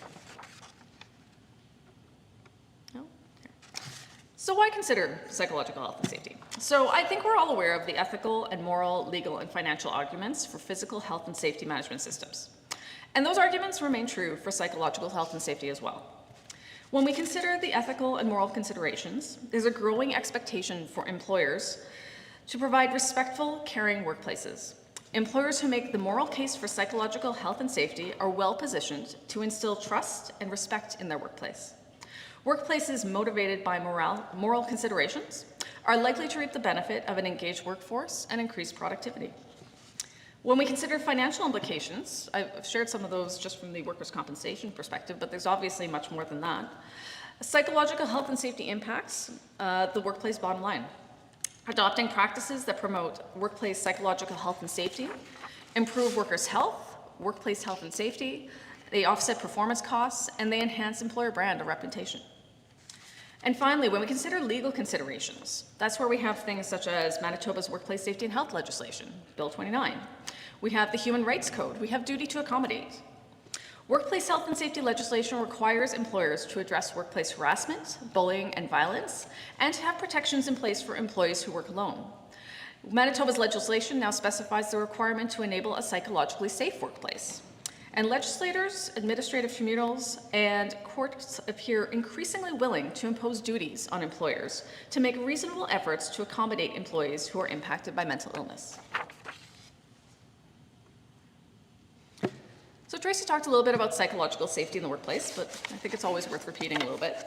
So why consider psychological health and safety? So I think we're all aware of the ethical and moral, legal, and financial arguments for physical health and safety management systems. And those arguments remain true for psychological health and safety as well. When we consider the ethical and moral considerations, there's a growing expectation for employers to provide respectful, caring workplaces. Employers who make the moral case for psychological health and safety are well positioned to instill trust and respect in their workplace. Workplaces motivated by moral considerations are likely to reap the benefit of an engaged workforce and increased productivity. When we consider financial implications, I've shared some of those just from the workers' compensation perspective, but there's obviously much more than that. Psychological health and safety impacts the workplace bottom line. Adopting practices that promote workplace psychological health and safety, improve workers' health, workplace health and safety, they offset performance costs, and they enhance employer brand or reputation. And finally, when we consider legal considerations, that's where we have things such as Manitoba's Workplace Safety and Health legislation, Bill 29. We have the Human Rights Code. We have duty to accommodate. Workplace health and safety legislation requires employers to address workplace harassment, bullying, and violence, and to have protections in place for employees who work alone. Manitoba's legislation now specifies the requirement to enable a psychologically safe workplace. And legislators, administrative tribunals, and courts appear increasingly willing to impose duties on employers to make reasonable efforts to accommodate employees who are impacted by mental illness. So Tracy talked a little bit about psychological safety in the workplace, but I think it's always worth repeating a little bit.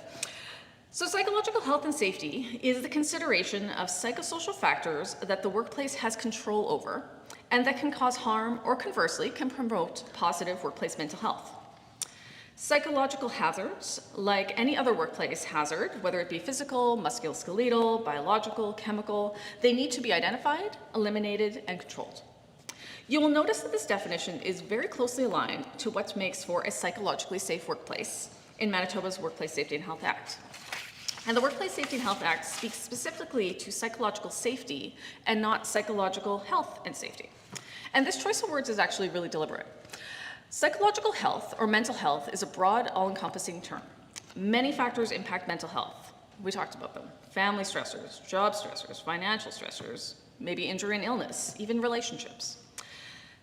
So psychological health and safety is the consideration of psychosocial factors that the workplace has control over and that can cause harm or conversely can promote positive workplace mental health. Psychological hazards, like any other workplace hazard, whether it be physical, musculoskeletal, biological, chemical, they need to be identified, eliminated, and controlled. You will notice that this definition is very closely aligned to what makes for a psychologically safe workplace in Manitoba's Workplace Safety and Health Act. And the Workplace Safety and Health Act speaks specifically to psychological safety and not psychological health and safety. And this choice of words is actually really deliberate. Psychological health or mental health is a broad, all-encompassing term. Many factors impact mental health. We talked about them. Family stressors, job stressors, financial stressors, maybe injury and illness, even relationships.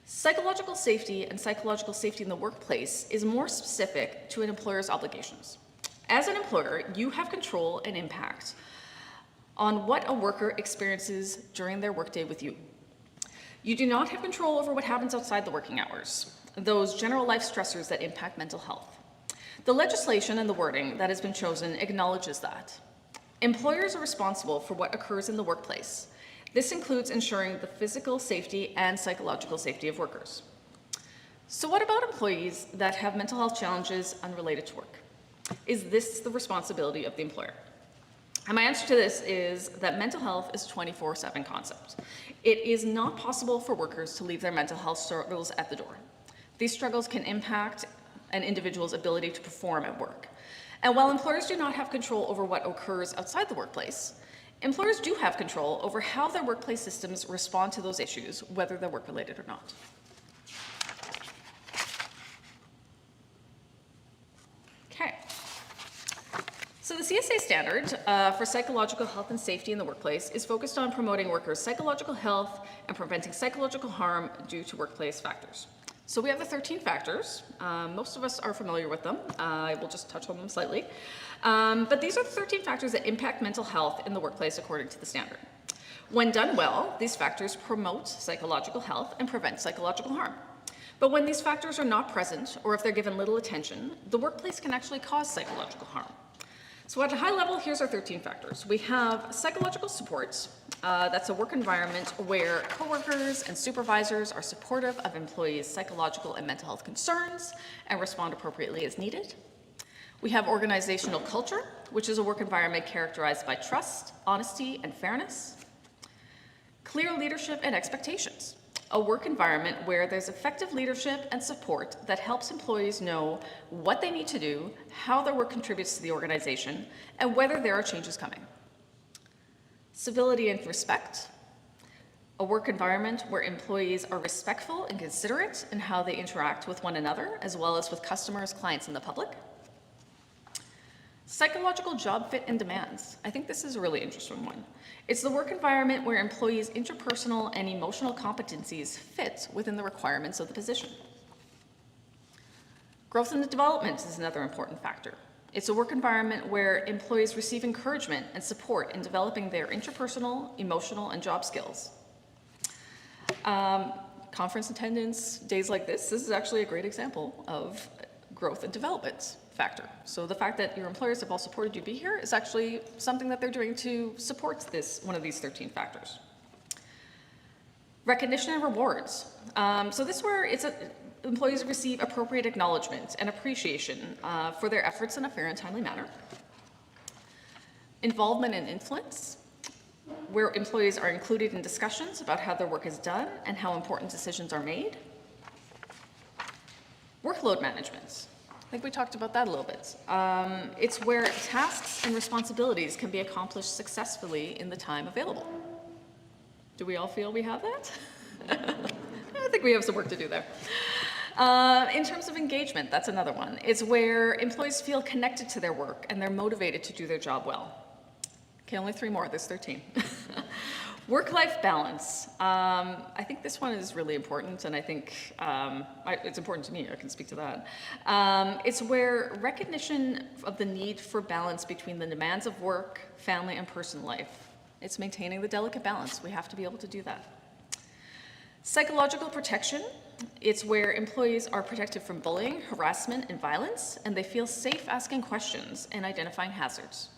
Psychological safety and psychological safety in the workplace is more specific to an employer's obligations. As an employer, you have control and impact on what a worker experiences during their workday with you. You do not have control over what happens outside the working hours, those general life stressors that impact mental health. The legislation and the wording that has been chosen acknowledges that. Employers are responsible for what occurs in the workplace. This includes ensuring the physical safety and psychological safety of workers. So what about employees that have mental health challenges unrelated to work? Is this the responsibility of the employer? And my answer to this is that mental health is a 24/7 concept. It is not possible for workers to leave their mental health struggles at the door. These struggles can impact an individual's ability to perform at work. And while employers do not have control over what occurs outside the workplace, employers do have control over how their workplace systems respond to those issues, whether they're work-related or not. Okay. So the CSA standard for psychological health and safety in the workplace is focused on promoting workers' psychological health and preventing psychological harm due to workplace factors. So we have the 13 factors. Most of us are familiar with them. I will just touch on them slightly. But these are the 13 factors that impact mental health in the workplace according to the standard. When done well, these factors promote psychological health and prevent psychological harm. But when these factors are not present, or if they're given little attention, the workplace can actually cause psychological harm. So at a high level, here's our 13 factors. We have psychological support. That's a work environment where coworkers and supervisors are supportive of employees' psychological and mental health concerns and respond appropriately as needed. We have organizational culture, which is a work environment characterized by trust, honesty, and fairness. Clear leadership and expectations. A work environment where there's effective leadership and support that helps employees know what they need to do, how their work contributes to the organization, and whether there are changes coming. Civility and respect. A work environment where employees are respectful and considerate in how they interact with one another, as well as with customers, clients, and the public. Psychological job fit and demands. I think this is a really interesting one. It's the work environment where employees' interpersonal and emotional competencies fit within the requirements of the position. Growth and development is another important factor. It's a work environment where employees receive encouragement and support in developing their interpersonal, emotional, and job skills. Conference attendance, days like this is actually a great example of growth and development factor. So the fact that your employers have all supported you be here is actually something that they're doing to support one of these 13 factors. Recognition and rewards. So this is where employees receive appropriate acknowledgement and appreciation for their efforts in a fair and timely manner. Involvement and influence, where employees are included in discussions about how their work is done and how important decisions are made. Workload management. I think we talked about that a little bit. It's where tasks and responsibilities can be accomplished successfully in the time available. Do we all feel we have that? I think we have some work to do there. In terms of engagement, that's another one. It's where employees feel connected to their work and they're motivated to do their job well. Okay, only 3 more, there's 13. Work-life balance. I think this one is really important, and I think it's important to me. I can speak to that. It's where recognition of the need for balance between the demands of work, family, and personal life. It's maintaining the delicate balance. We have to be able to do that. Psychological protection. It's where employees are protected from bullying, harassment, and violence, and they feel safe asking questions and identifying hazards.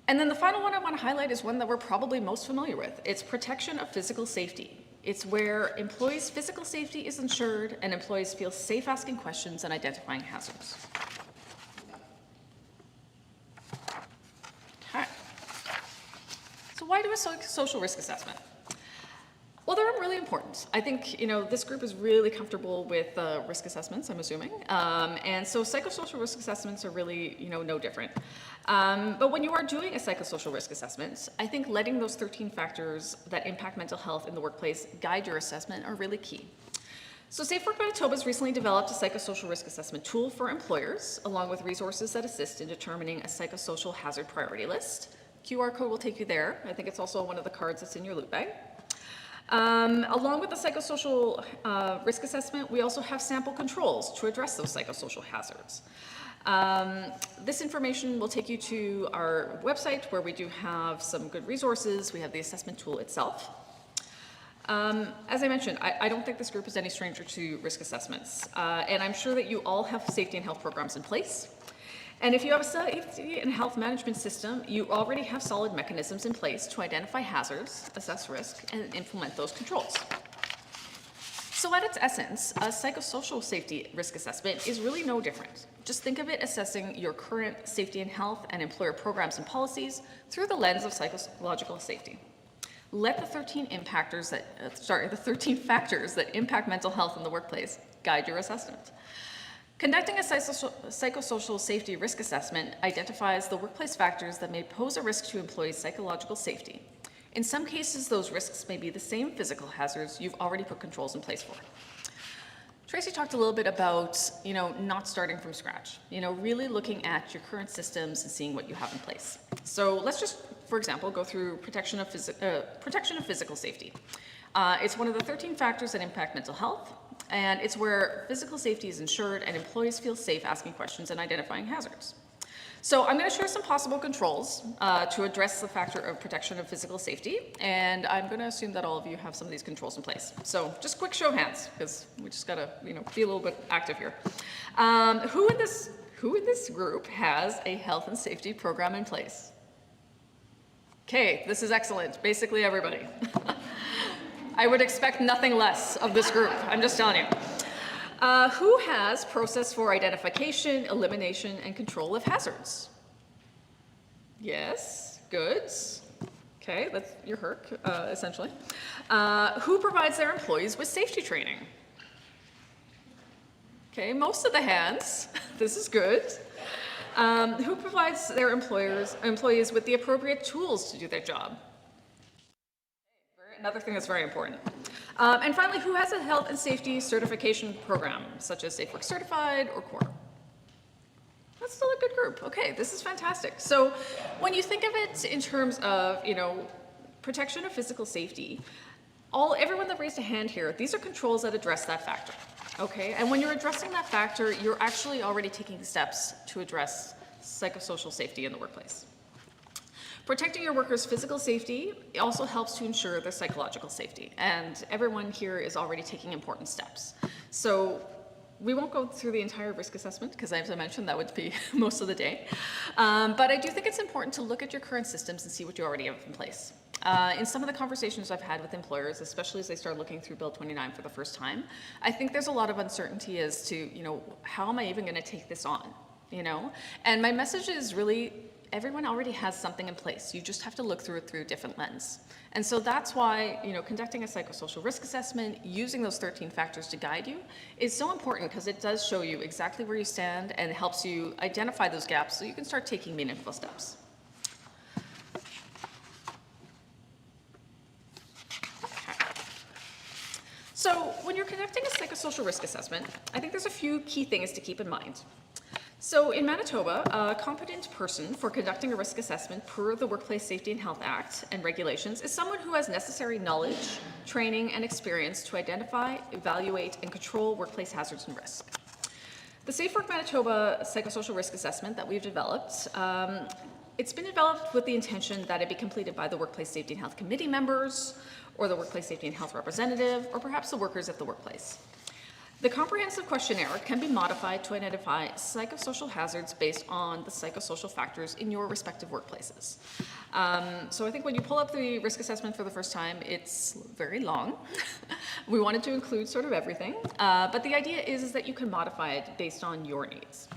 And then the final one I want to highlight is one that we're probably most familiar with. It's protection of physical safety. It's where employees' physical safety is ensured and employees feel safe asking questions and identifying hazards. Okay. So why do a social risk assessment? Well, they're really important. I think, this group is really comfortable with risk assessments, I'm assuming. And so psychosocial risk assessments are really, no different. But when you are doing a psychosocial risk assessment, I think letting those 13 factors that impact mental health in the workplace guide your assessment are really key. So Safe Work Manitoba has recently developed a psychosocial risk assessment tool for employers, along with resources that assist in determining a psychosocial hazard priority list. QR code will take you there. I think it's also one of the cards that's in your loot bag. Along with the psychosocial risk assessment, we also have sample controls to address those psychosocial hazards. This information will take you to our website where we do have some good resources. We have the assessment tool itself. As I mentioned, I don't think this group is any stranger to risk assessments, and I'm sure that you all have safety and health programs in place. And if you have a safety and health management system, you already have solid mechanisms in place to identify hazards, assess risk, and implement those controls. So at its essence, a psychosocial safety risk assessment is really no different. Just think of it assessing your current safety and health and employer programs and policies through the lens of psychological safety. Let the 13 factors that impact mental health in the workplace guide your assessment. Conducting a psychosocial safety risk assessment identifies the workplace factors that may pose a risk to employees' psychological safety. In some cases, those risks may be the same physical hazards you've already put controls in place for. Tracy talked a little bit about, not starting from scratch, really looking at your current systems and seeing what you have in place. So let's just, for example, go through protection of physical safety. It's one of the 13 factors that impact mental health, and it's where physical safety is ensured and employees feel safe asking questions and identifying hazards. So I'm going to share some possible controls to address the factor of protection of physical safety, and I'm going to assume that all of you have some of these controls in place. So just quick show of hands, because we just got to be a little bit active here. Who in this group has a health and safety program in place? Okay, this is excellent. Basically everybody. I would expect nothing less of this group, I'm just telling you. Who has process for identification, elimination, and control of hazards? Yes, good. Okay, that's your HERC, essentially. Who provides their employees with safety training? Okay, most of the hands. This is good. Who provides their employees with the appropriate tools to do their job? Another thing that's very important. And finally, who has a health and safety certification program, such as Safe Work Certified or CORE? That's still a good group. Okay, this is fantastic. So when you think of it in terms of, protection of physical safety, everyone that raised a hand here, these are controls that address that factor. Okay, and when you're addressing that factor, you're actually already taking steps to address psychosocial safety in the workplace. Protecting your workers' physical safety also helps to ensure their psychological safety, and everyone here is already taking important steps. So we won't go through the entire risk assessment because, as I mentioned, that would be most of the day. But I do think it's important to look at your current systems and see what you already have in place. In some of the conversations I've had with employers, especially as they start looking through Bill 29 for the first time, I think there's a lot of uncertainty as to, how am I even going to take this on? And my message is really, everyone already has something in place. You just have to look through it through a different lens. And so that's why, conducting a psychosocial risk assessment, using those 13 factors to guide you is so important because it does show you exactly where you stand and helps you identify those gaps so you can start taking meaningful steps. So when you're conducting a psychosocial risk assessment, I think there's a few key things to keep in mind. So in Manitoba, a competent person for conducting a risk assessment per the Workplace Safety and Health Act and regulations is someone who has necessary knowledge, training, and experience to identify, evaluate, and control workplace hazards and risk. The Safe Work Manitoba psychosocial risk assessment that we've developed, it's been developed with the intention that it be completed by the Workplace Safety and Health Committee members, or the Workplace Safety and Health representative, or perhaps the workers at the workplace. The comprehensive questionnaire can be modified to identify psychosocial hazards based on the psychosocial factors in your respective workplaces. So I think when you pull up the risk assessment for the first time, it's very long. We wanted to include sort of everything, but the idea is that you can modify it based on your needs.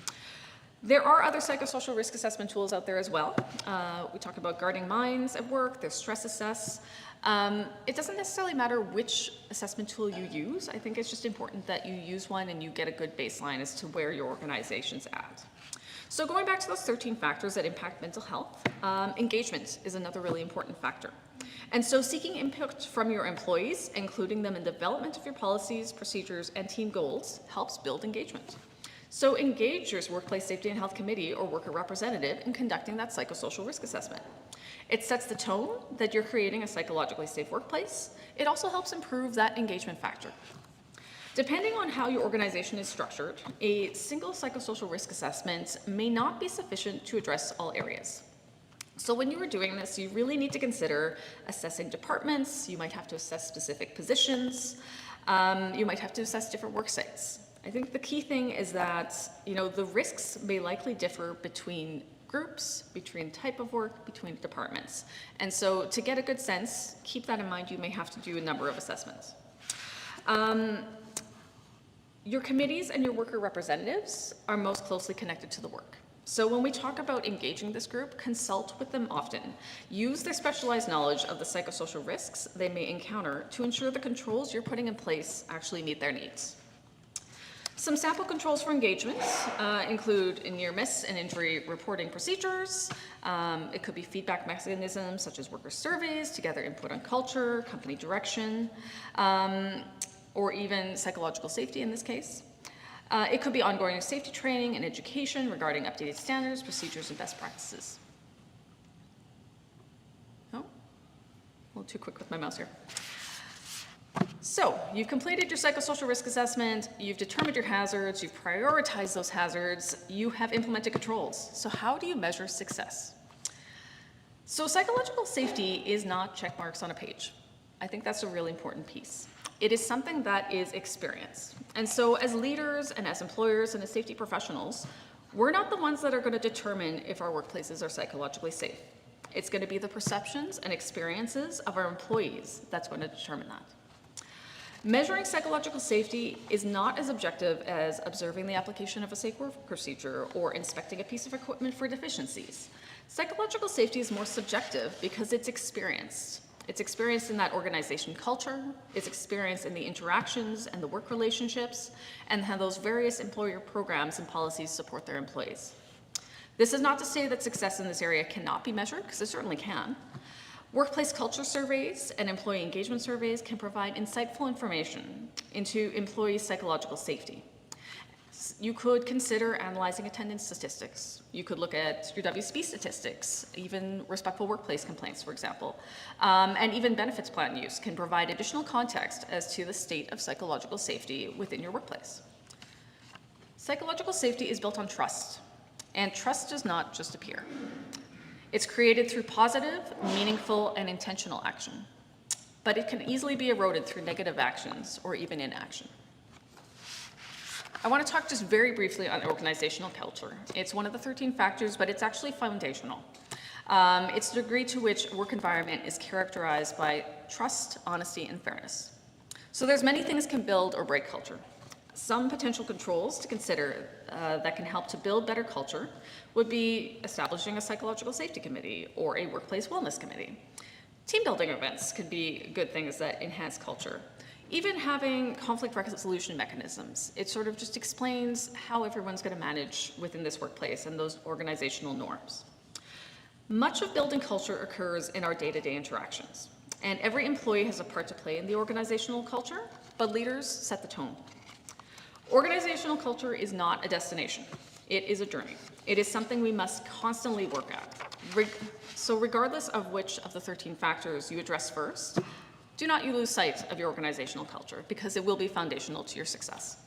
There are other psychosocial risk assessment tools out there as well. We talk about guarding minds at work, there's Stress Assess. It doesn't necessarily matter which assessment tool you use. I think it's just important that you use one and you get a good baseline as to where your organization's at. So going back to those 13 factors that impact mental health, engagement is another really important factor. And so seeking input from your employees, including them in development of your policies, procedures, and team goals, helps build engagement. So engage your Workplace Safety and Health Committee or worker representative in conducting that psychosocial risk assessment. It sets the tone that you're creating a psychologically safe workplace. It also helps improve that engagement factor. Depending on how your organization is structured, a single psychosocial risk assessment may not be sufficient to address all areas. So when you are doing this, you really need to consider assessing departments. You might have to assess specific positions. You might have to assess different work sites. I think the key thing is that, the risks may likely differ between groups, between type of work, between departments. And so to get a good sense, keep that in mind, you may have to do a number of assessments. Your committees and your worker representatives are most closely connected to the work. So when we talk about engaging this group, consult with them often. Use their specialized knowledge of the psychosocial risks they may encounter to ensure the controls you're putting in place actually meet their needs. Some sample controls for engagement include near miss and injury reporting procedures. It could be feedback mechanisms such as worker surveys to gather input on culture, company direction, or even psychological safety in this case. It could be ongoing safety training and education regarding updated standards, procedures, and best practices. Oh, a little too quick with my mouse here. So you've completed your psychosocial risk assessment, you've determined your hazards, you've prioritized those hazards, you have implemented controls. So how do you measure success? So psychological safety is not check marks on a page. I think that's a really important piece. It is something that is experience. And so as leaders and as employers and as safety professionals, we're not the ones that are going to determine if our workplaces are psychologically safe. It's going to be the perceptions and experiences of our employees that's going to determine that. Measuring psychological safety is not as objective as observing the application of a safe work procedure or inspecting a piece of equipment for deficiencies. Psychological safety is more subjective because it's experienced. It's experienced in that organization culture, it's experienced in the interactions and the work relationships, and how those various employer programs and policies support their employees. This is not to say that success in this area cannot be measured, because it certainly can. Workplace culture surveys and employee engagement surveys can provide insightful information into employee psychological safety. You could consider analyzing attendance statistics. You could look at your WCB statistics, even respectful workplace complaints, for example. And even benefits plan use can provide additional context as to the state of psychological safety within your workplace. Psychological safety is built on trust, and trust does not just appear. It's created through positive, meaningful, and intentional action, but it can easily be eroded through negative actions or even inaction. I want to talk just very briefly on organizational culture. It's one of the 13 factors, but it's actually foundational. It's the degree to which work environment is characterized by trust, honesty, and fairness. So there's many things can build or break culture. Some potential controls to consider that can help to build better culture would be establishing a psychological safety committee or a workplace wellness committee. Team building events could be good things that enhance culture. Even having conflict resolution mechanisms, it sort of just explains how everyone's going to manage within this workplace and those organizational norms. Much of building culture occurs in our day-to-day interactions, and every employee has a part to play in the organizational culture, but leaders set the tone. Organizational culture is not a destination. It is a journey. It is something we must constantly work at. So regardless of which of the 13 factors you address first, do not you lose sight of your organizational culture, because it will be foundational to your success.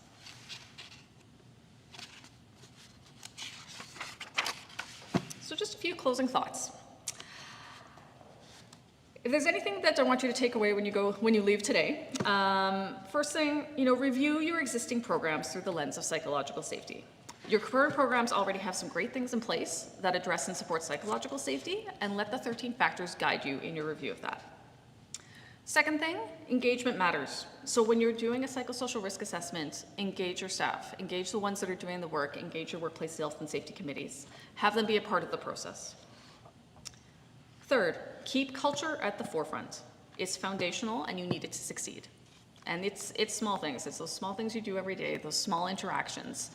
So just a few closing thoughts. If there's anything that I want you to take away when you leave today, first thing, review your existing programs through the lens of psychological safety. Your current programs already have some great things in place that address and support psychological safety, and let the 13 factors guide you in your review of that. Second thing, engagement matters. So when you're doing a psychosocial risk assessment, engage your staff, engage the ones that are doing the work, engage your workplace health and safety committees. Have them be a part of the process. Third, keep culture at the forefront. It's foundational and you need it to succeed. And it's small things. It's those small things you do every day, those small interactions.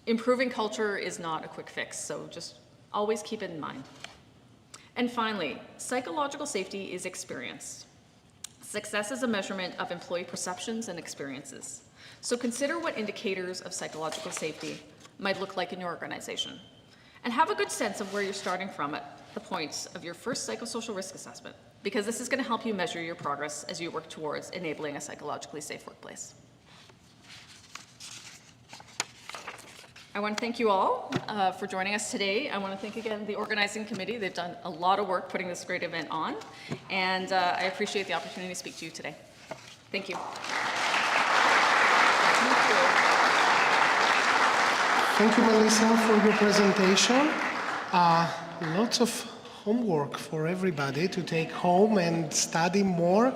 Improving culture is not a quick fix, so just always keep it in mind. And finally, psychological safety is experience. Success is a measurement of employee perceptions and experiences. So consider what indicators of psychological safety might look like in your organization. And have a good sense of where you're starting from at the points of your first psychosocial risk assessment, because this is going to help you measure your progress as you work towards enabling a psychologically safe workplace. I want to thank you all for joining us today. I want to thank again the organizing committee. They've done a lot of work putting this great event on, and I appreciate the opportunity to speak to you today. Thank you. Thank you, Melissa, for your presentation. Lots of homework for everybody to take home and study more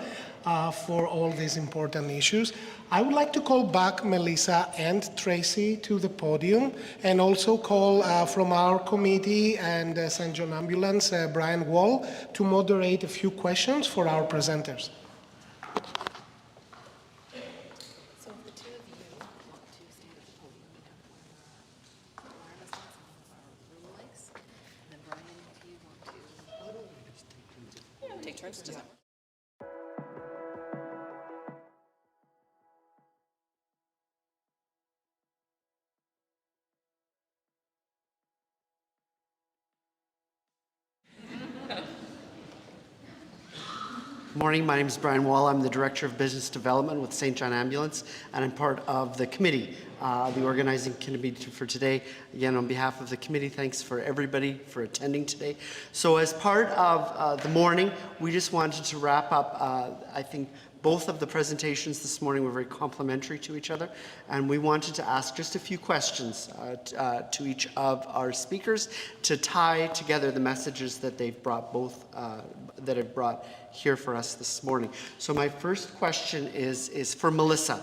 for all these important issues. I would like to call back Melissa and Tracy to the podium, and also call from our committee and St. John Ambulance, Brian Wall, to moderate a few questions for our presenters. So if the two of you want to stand at the podium, we have one wireless on some of our room mics, and then Brian, if you want to take turns, does that work? Good morning, my name is Brian Wall. I'm the Director of Business Development with St. John Ambulance, and I'm part of the committee, the organizing committee for today. Again, on behalf of the committee, thanks for everybody for attending today. So as part of the morning, we just wanted to wrap up, I think, both of the presentations this morning were very complementary to each other, and we wanted to ask just a few questions to each of our speakers to tie together the messages that they've brought that have brought here for us this morning. So my first question is for Melissa.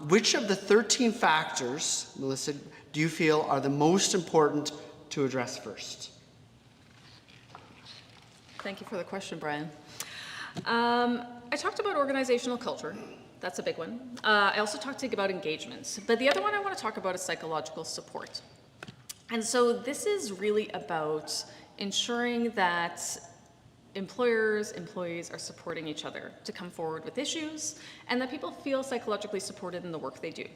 Which of the 13 factors, Melissa, do you feel are the most important to address first? Thank you for the question, Brian. I talked about organizational culture. That's a big one. I also talked about engagement. But the other one I want to talk about is psychological support. And so this is really about ensuring that employers, employees are supporting each other to come forward with issues, and that people feel psychologically supported in the work they do.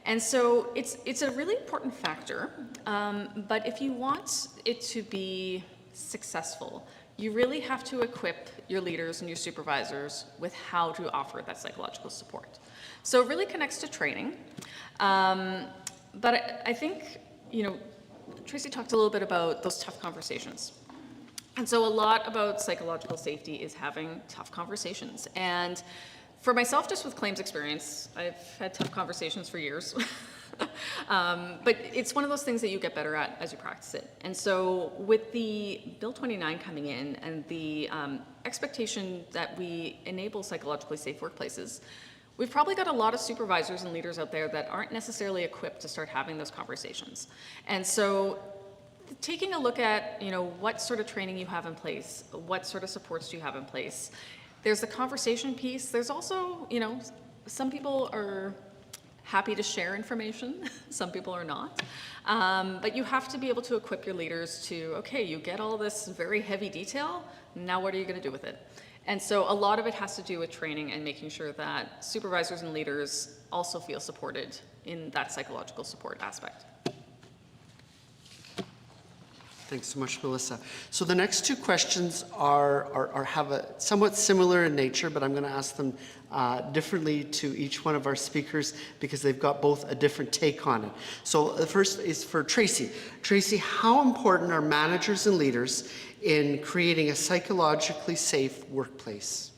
And so it's a really important factor, but if you want it to be successful, you really have to equip your leaders and your supervisors with how to offer that psychological support. So it really connects to training, but I think, Tracy talked a little bit about those tough conversations. And so a lot about psychological safety is having tough conversations. And for myself, just with claims experience, I've had tough conversations for years. But it's one of those things that you get better at as you practice it. And so with the Bill 29 coming in and the expectation that we enable psychologically safe workplaces, we've probably got a lot of supervisors and leaders out there that aren't necessarily equipped to start having those conversations. And so taking a look at, what sort of training you have in place, what sort of supports do you have in place. There's the conversation piece. There's also, some people are happy to share information. Some people are not. But you have to be able to equip your leaders to, okay, you get all this very heavy detail. Now what are you going to do with it? And so a lot of it has to do with training and making sure that supervisors and leaders also feel supported in that psychological support aspect. Thanks so much, Melissa. So the next two questions have a somewhat similar in nature, but I'm going to ask them differently to each one of our speakers because they've got both a different take on it. So the first is for Tracy. Tracy, how important are managers and leaders in creating a psychologically safe workplace?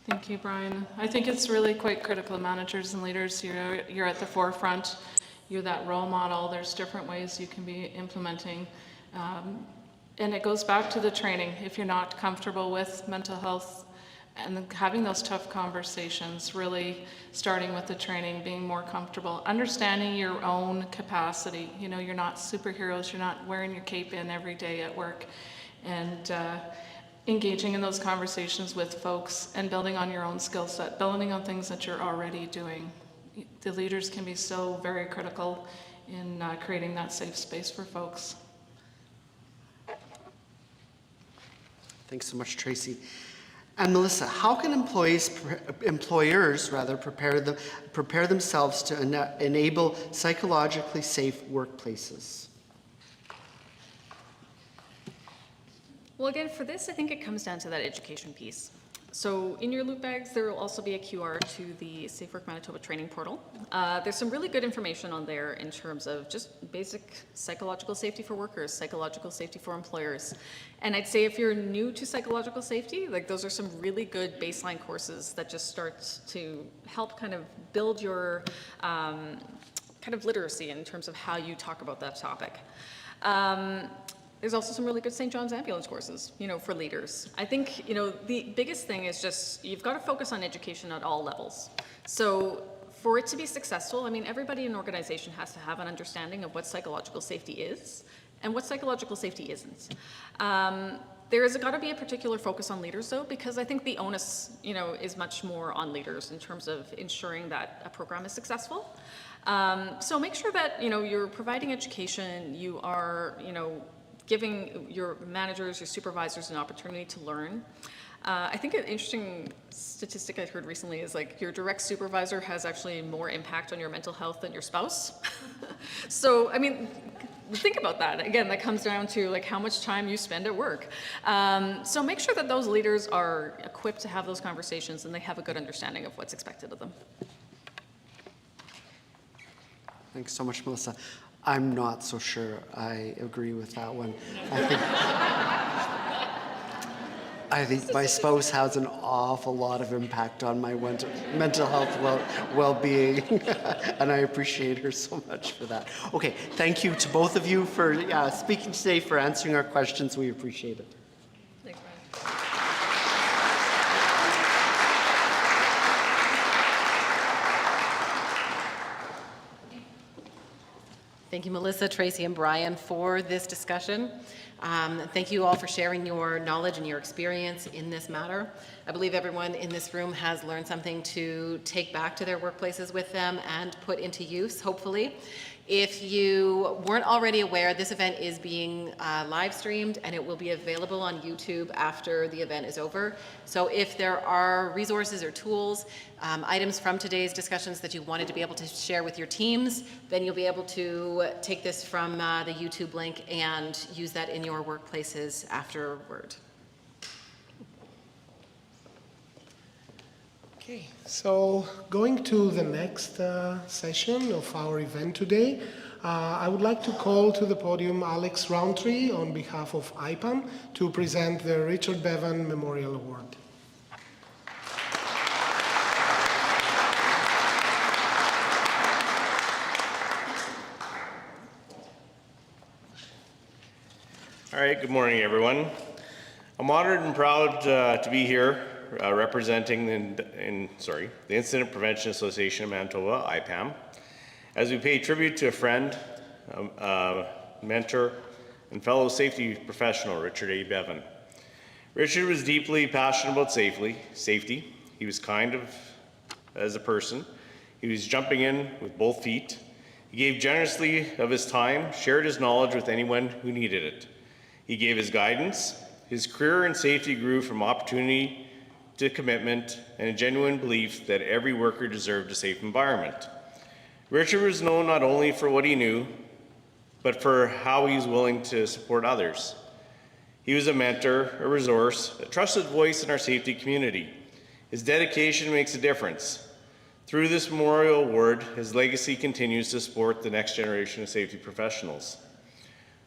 Thank you, Brian. I think it's really quite critical. Managers and leaders, you're at the forefront. You're that role model. There's different ways you can be implementing. And it goes back to the training. If you're not comfortable with mental health and having those tough conversations, really starting with the training, being more comfortable, understanding your own capacity. You're not superheroes. You're not wearing your cape in every day at work. And engaging in those conversations with folks and building on your own skill set, building on things that you're already doing. The leaders can be so very critical in creating that safe space for folks. Thanks so much, Tracy. And Melissa, how can employers prepare themselves to enable psychologically safe workplaces? Well, again, for this, I think it comes down to that education piece. So in your loot bags, there will also be a QR to the Safe Work Manitoba training portal. There's some really good information on there in terms of just basic psychological safety for workers, psychological safety for employers. And I'd say if you're new to psychological safety, those are some really good baseline courses that just start to help kind of build your kind of literacy in terms of how you talk about that topic. There's also some really good St. John's ambulance courses, for leaders. I think, the biggest thing is just, you've got to focus on education at all levels. So for it to be successful, everybody in an organization has to have an understanding of what psychological safety is and what psychological safety isn't. There has got to be a particular focus on leaders, though, because I think the onus, is much more on leaders in terms of ensuring that a program is successful. So make sure that, you're providing education, you are, giving your managers, your supervisors an opportunity to learn. I think an interesting statistic I heard recently is your direct supervisor has actually more impact on your mental health than your spouse. So, think about that. Again, that comes down to how much time you spend at work. So make sure that those leaders are equipped to have those conversations and they have a good understanding of what's expected of them. Thanks so much, Melissa. I'm not so sure I agree with that one. I think my spouse has an awful lot of impact on my mental health well-being, and I appreciate her so much for that. Okay, thank you to both of you for speaking today, for answering our questions. We appreciate it. Thanks, Brian. Thank you, Melissa, Tracy, and Brian, for this discussion. Thank you all for sharing your knowledge and your experience in this matter. I believe everyone in this room has learned something to take back to their workplaces with them and put into use, hopefully. If you weren't already aware, this event is being live streamed and it will be available on YouTube after the event is over. So if there are resources or tools, items from today's discussions that you wanted to be able to share with your teams, then you'll be able to take this from the YouTube link and use that in your workplaces afterward. Okay, so going to the next session of our event today, I would like to call to the podium Alex Roundtree on behalf of IPAM to present the Richard Bevan Memorial Award. All right, good morning, everyone. I'm honored and proud to be here representing the Incident Prevention Association of Manitoba, IPAM, as we pay tribute to a friend, mentor, and fellow safety professional, Richard A. Bevan. Richard was deeply passionate about safety. He was kind as a person. He was jumping in with both feet. He gave generously of his time, shared his knowledge with anyone who needed it. He gave his guidance. His career in safety grew from opportunity to commitment and a genuine belief that every worker deserved a safe environment. Richard was known not only for what he knew, but for how he was willing to support others. He was a mentor, a resource, a trusted voice in our safety community. His dedication makes a difference. Through this memorial award, his legacy continues to support the next generation of safety professionals.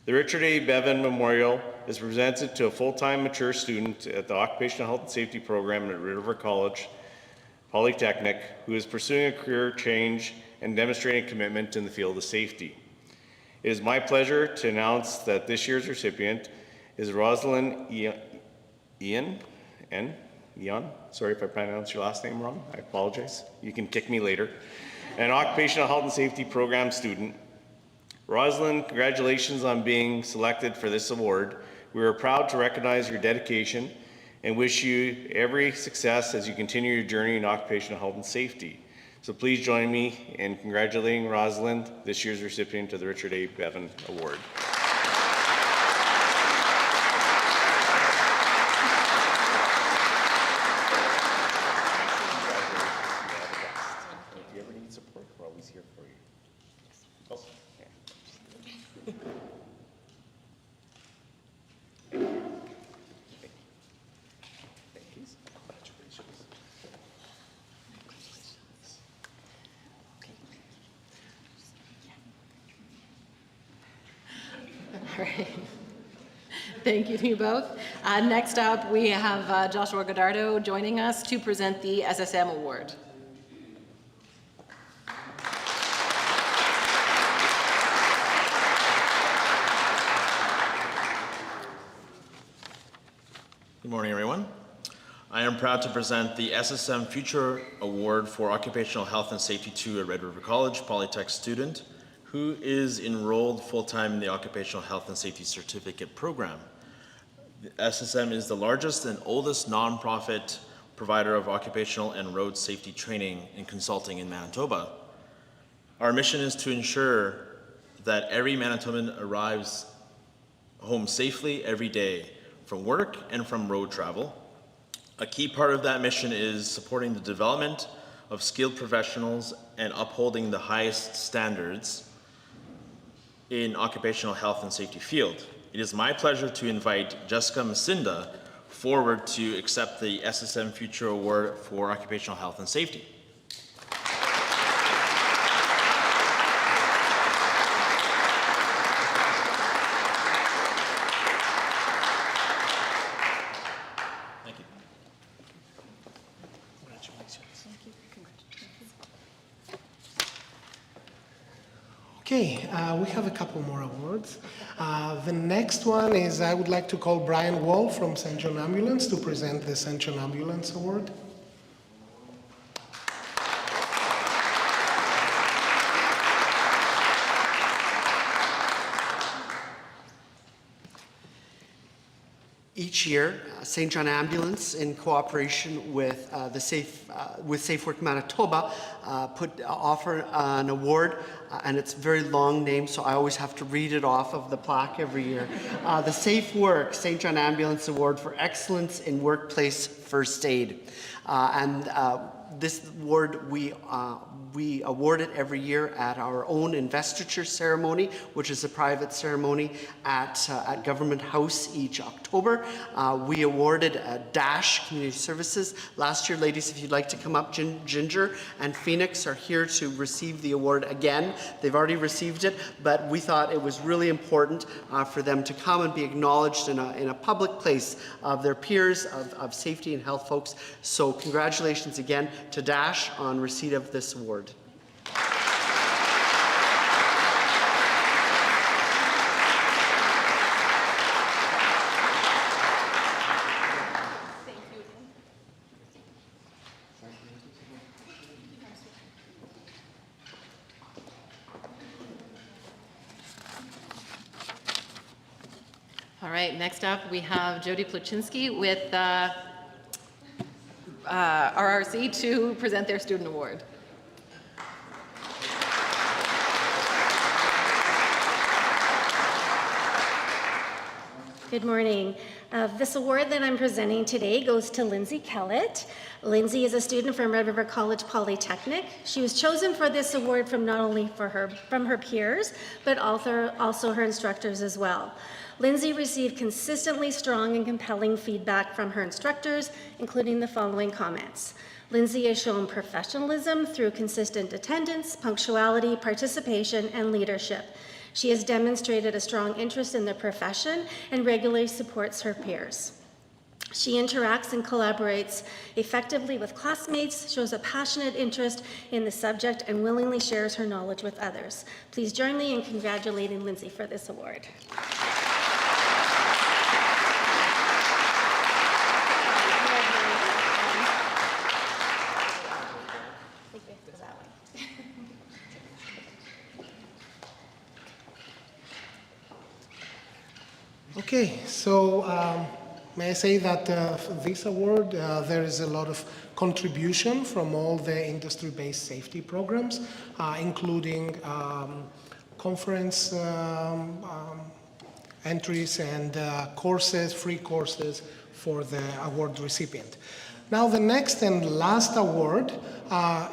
The Richard A. Bevan Memorial is presented to a full-time mature student at the Occupational Health and Safety Program at Red River College Polytechnic who is pursuing a career change and demonstrating commitment in the field of safety. It is my pleasure to announce that this year's recipient is Rosalind Ian, sorry if I pronounced your last name wrong, I apologize. You can kick me later. An Occupational Health and Safety Program student. Rosalind, congratulations on being selected for this award. We are proud to recognize your dedication and wish you every success as you continue your journey in occupational health and safety. So please join me in congratulating Rosalind, this year's recipient of the Richard A. Bevan Award. If you ever need support, we're always here for you. Oh, yeah. All right. Thank you to you both. Next up, we have Joshua Godardo joining us to present the SSM Award. Good morning, everyone. I am proud to present the SSM Future Award for Occupational Health and Safety 2 at Red River College Polytech student who is enrolled full-time in the Occupational Health and Safety Certificate Program. The SSM is the largest and oldest nonprofit provider of occupational and road safety training and consulting in Manitoba. Our mission is to ensure that every Manitoban arrives home safely every day from work and from road travel. A key part of that mission is supporting the development of skilled professionals and upholding the highest standards in occupational health and safety field. It is my pleasure to invite Jessica Macinda forward to accept the SSM Future Award for Occupational Health and Safety. Okay, we have a couple more awards. The next one is I would like to call Brian Wall from St. John Ambulance to present the St. John Ambulance Award. Each year, St. John Ambulance, in cooperation with Safe Work Manitoba, offer an award, and it's a very long name, so I always have to read it off of the plaque every year. The Safe Work St. John Ambulance Award for Excellence in Workplace First Aid. This award, we award it every year at our own investiture ceremony, which is a private ceremony at Government House each October. We awarded DASH Community Services. Last year, ladies, if you'd like to come up, Ginger and Phoenix are here to receive the award again. They've already received it, but we thought it was really important for them to come and be acknowledged in a public place of their peers, of safety and health folks. So congratulations again to DASH on receipt of this award. All right, next up we have Jody Pluchinski with RRC to present their student award. Good morning. This award that I'm presenting today goes to Lindsay Kellett. Lindsay is a student from Red River College Polytechnic. She was chosen for this award from not only from her peers, but also her instructors as well. Lindsay received consistently strong and compelling feedback from her instructors, including the following comments. Lindsay has shown professionalism through consistent attendance, punctuality, participation, and leadership. She has demonstrated a strong interest in the profession and regularly supports her peers. She interacts and collaborates effectively with classmates, shows a passionate interest in the subject, and willingly shares her knowledge with others. Please join me in congratulating Lindsay for this award. Okay, so may I say that this award, there is a lot of contribution from all the industry-based safety programs, including conference entries and courses, free courses for the award recipient. Now the next and last award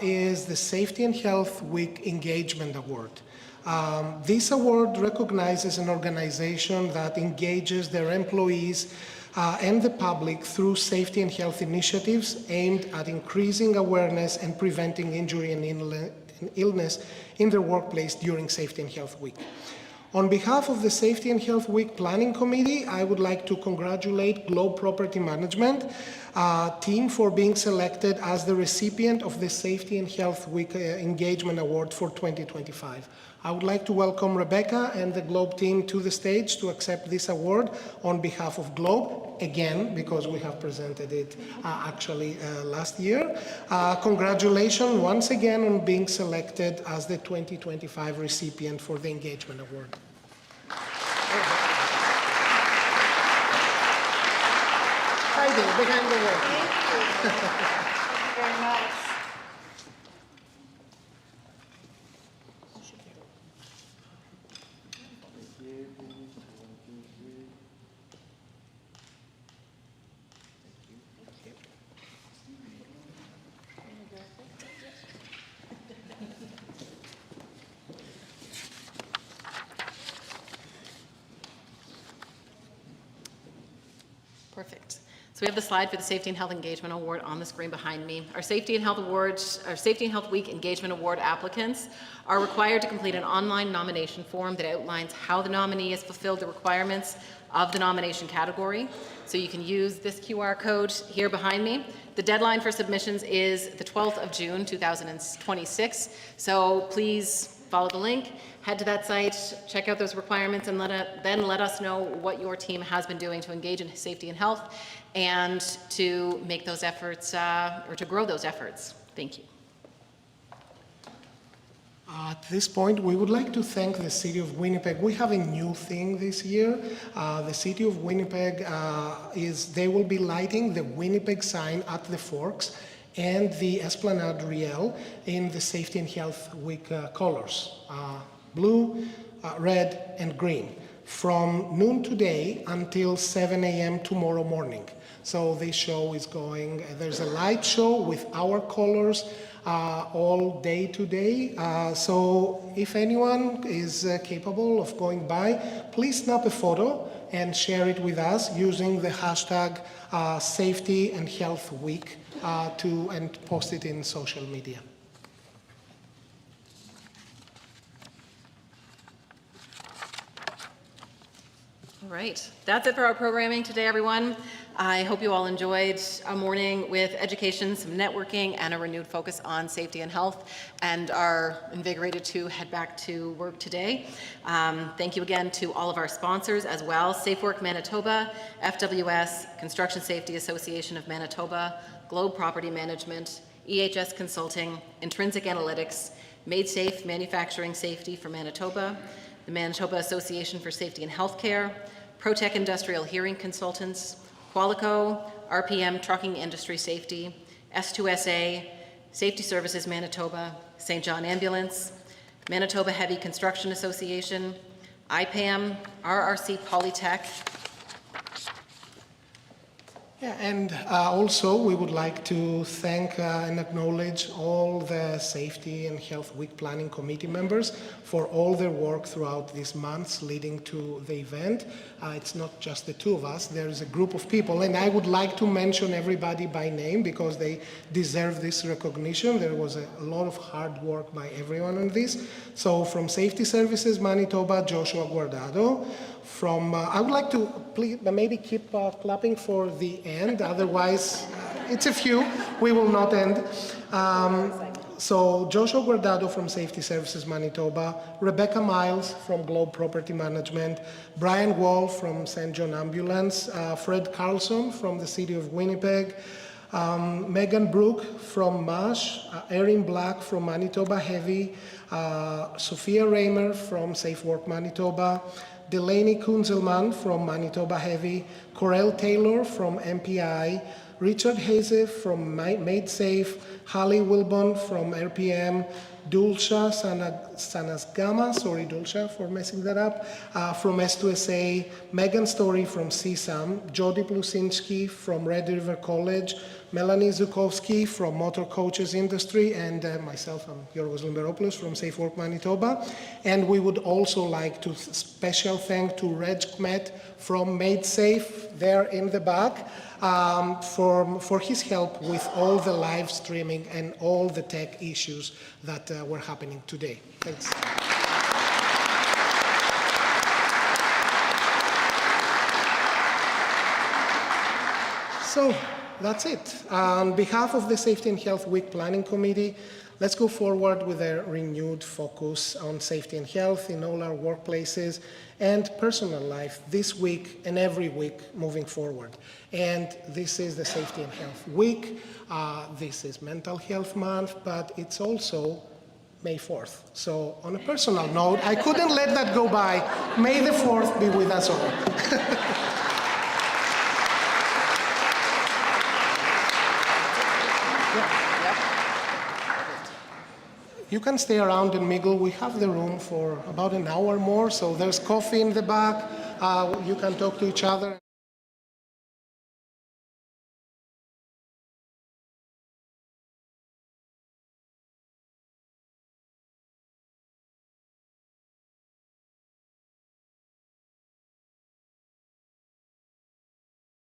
is the Safety and Health Week Engagement Award. This award recognizes an organization that engages their employees and the public through safety and health initiatives aimed at increasing awareness and preventing injury and illness in their workplace during Safety and Health Week. On behalf of the Safety and Health Week Planning Committee, I would like to congratulate Globe Property Management team for being selected as the recipient of the Safety and Health Week Engagement Award for 2025. I would like to welcome Rebecca and the Globe team to the stage to accept this award on behalf of Globe, again, because we have presented it actually last year. Congratulations once again on being selected as the 2025 recipient for the Engagement Award. Heidi, behind the wall. Thank you very much. Perfect. So we have the slide for the Safety and Health Engagement Award on the screen behind me. Our Safety and Health Awards, our Safety and Health Week Engagement Award applicants are required to complete an online nomination form that outlines how the nominee has fulfilled the requirements of the nomination category. So you can use this QR code here behind me. The deadline for submissions is the 12th of June, 2026. So please follow the link, head to that site, check out those requirements, and then let us know what your team has been doing to engage in safety and health and to make those efforts, or to grow those efforts. Thank you. At this point, we would like to thank the City of Winnipeg. We have a new thing this year. The City of Winnipeg they will be lighting the Winnipeg sign at the Forks and the Esplanade Riel in the Safety and Health Week colors, blue, red, and green, from noon today until 7 a.m. tomorrow morning. So this show is going, there's a light show with our colors all day today. So if anyone is capable of going by, please snap a photo and share it with us using the hashtag Safety and Health Week and post it in social media. All right, that's it for our programming today, everyone. I hope you all enjoyed a morning with education, some networking, and a renewed focus on safety and health, and are invigorated to head back to work today. Thank you again to all of our sponsors as well: Safe Work Manitoba, FWS, Construction Safety Association of Manitoba, Globe Property Management, EHS Consulting, Intrinsic Analytics, Made Safe Manufacturing Safety for Manitoba, the Manitoba Association for Safety and Healthcare, ProTech Industrial Hearing Consultants, Qualico, RPM Trucking Industry Safety, S2SA, Safety Services Manitoba, St. John Ambulance, Manitoba Heavy Construction Association, IPAM, RRC Polytech. Yeah, and also we would like to thank and acknowledge all the Safety and Health Week Planning Committee members for all their work throughout these months leading to the event. It's not just the two of us, there is a group of people, and I would like to mention everybody by name because they deserve this recognition. There was a lot of hard work by everyone on this. So from Safety Services Manitoba, Joshua Guardado. From, I would like to please maybe keep clapping for the end, otherwise it's a few, we will not end. So Joshua Guardado from Safety Services Manitoba, Rebecca Miles from Globe Property Management, Brian Wall from St. John Ambulance, Fred Carlson from the City of Winnipeg, Megan Brook from MASH, Erin Black from Manitoba Heavy, Sophia Raymer from Safe Work Manitoba, Delaney Kunzelman from Manitoba Heavy, Corel Taylor from MPI, Richard Haze from Made Safe, Holly Wilbon from RPM, Dulcia Sanasgama, sorry Dulcia for messing that up, from S2SA, Megan Story from CSAM, Jody Plusinski from Red River College, Melanie Zukowski from Motor Coaches Industry, and myself, I'm Yorgos Limberopoulos from Safe Work Manitoba. And we would also like to special thank to Reg Kmet from Made Safe there in the back for his help with all the live streaming and all the tech issues that were happening today. Thanks. So that's it. On behalf of the Safety and Health Week Planning Committee, let's go forward with a renewed focus on safety and health in all our workplaces and personal life this week and every week moving forward. And this is the Safety and Health Week. This is Mental Health Month, but it's also May 4th. So on a personal note, I couldn't let that go by. May the 4th be with us all. You can stay around and mingle. We have the room for about an hour more, so there's coffee in the back. You can talk to each other.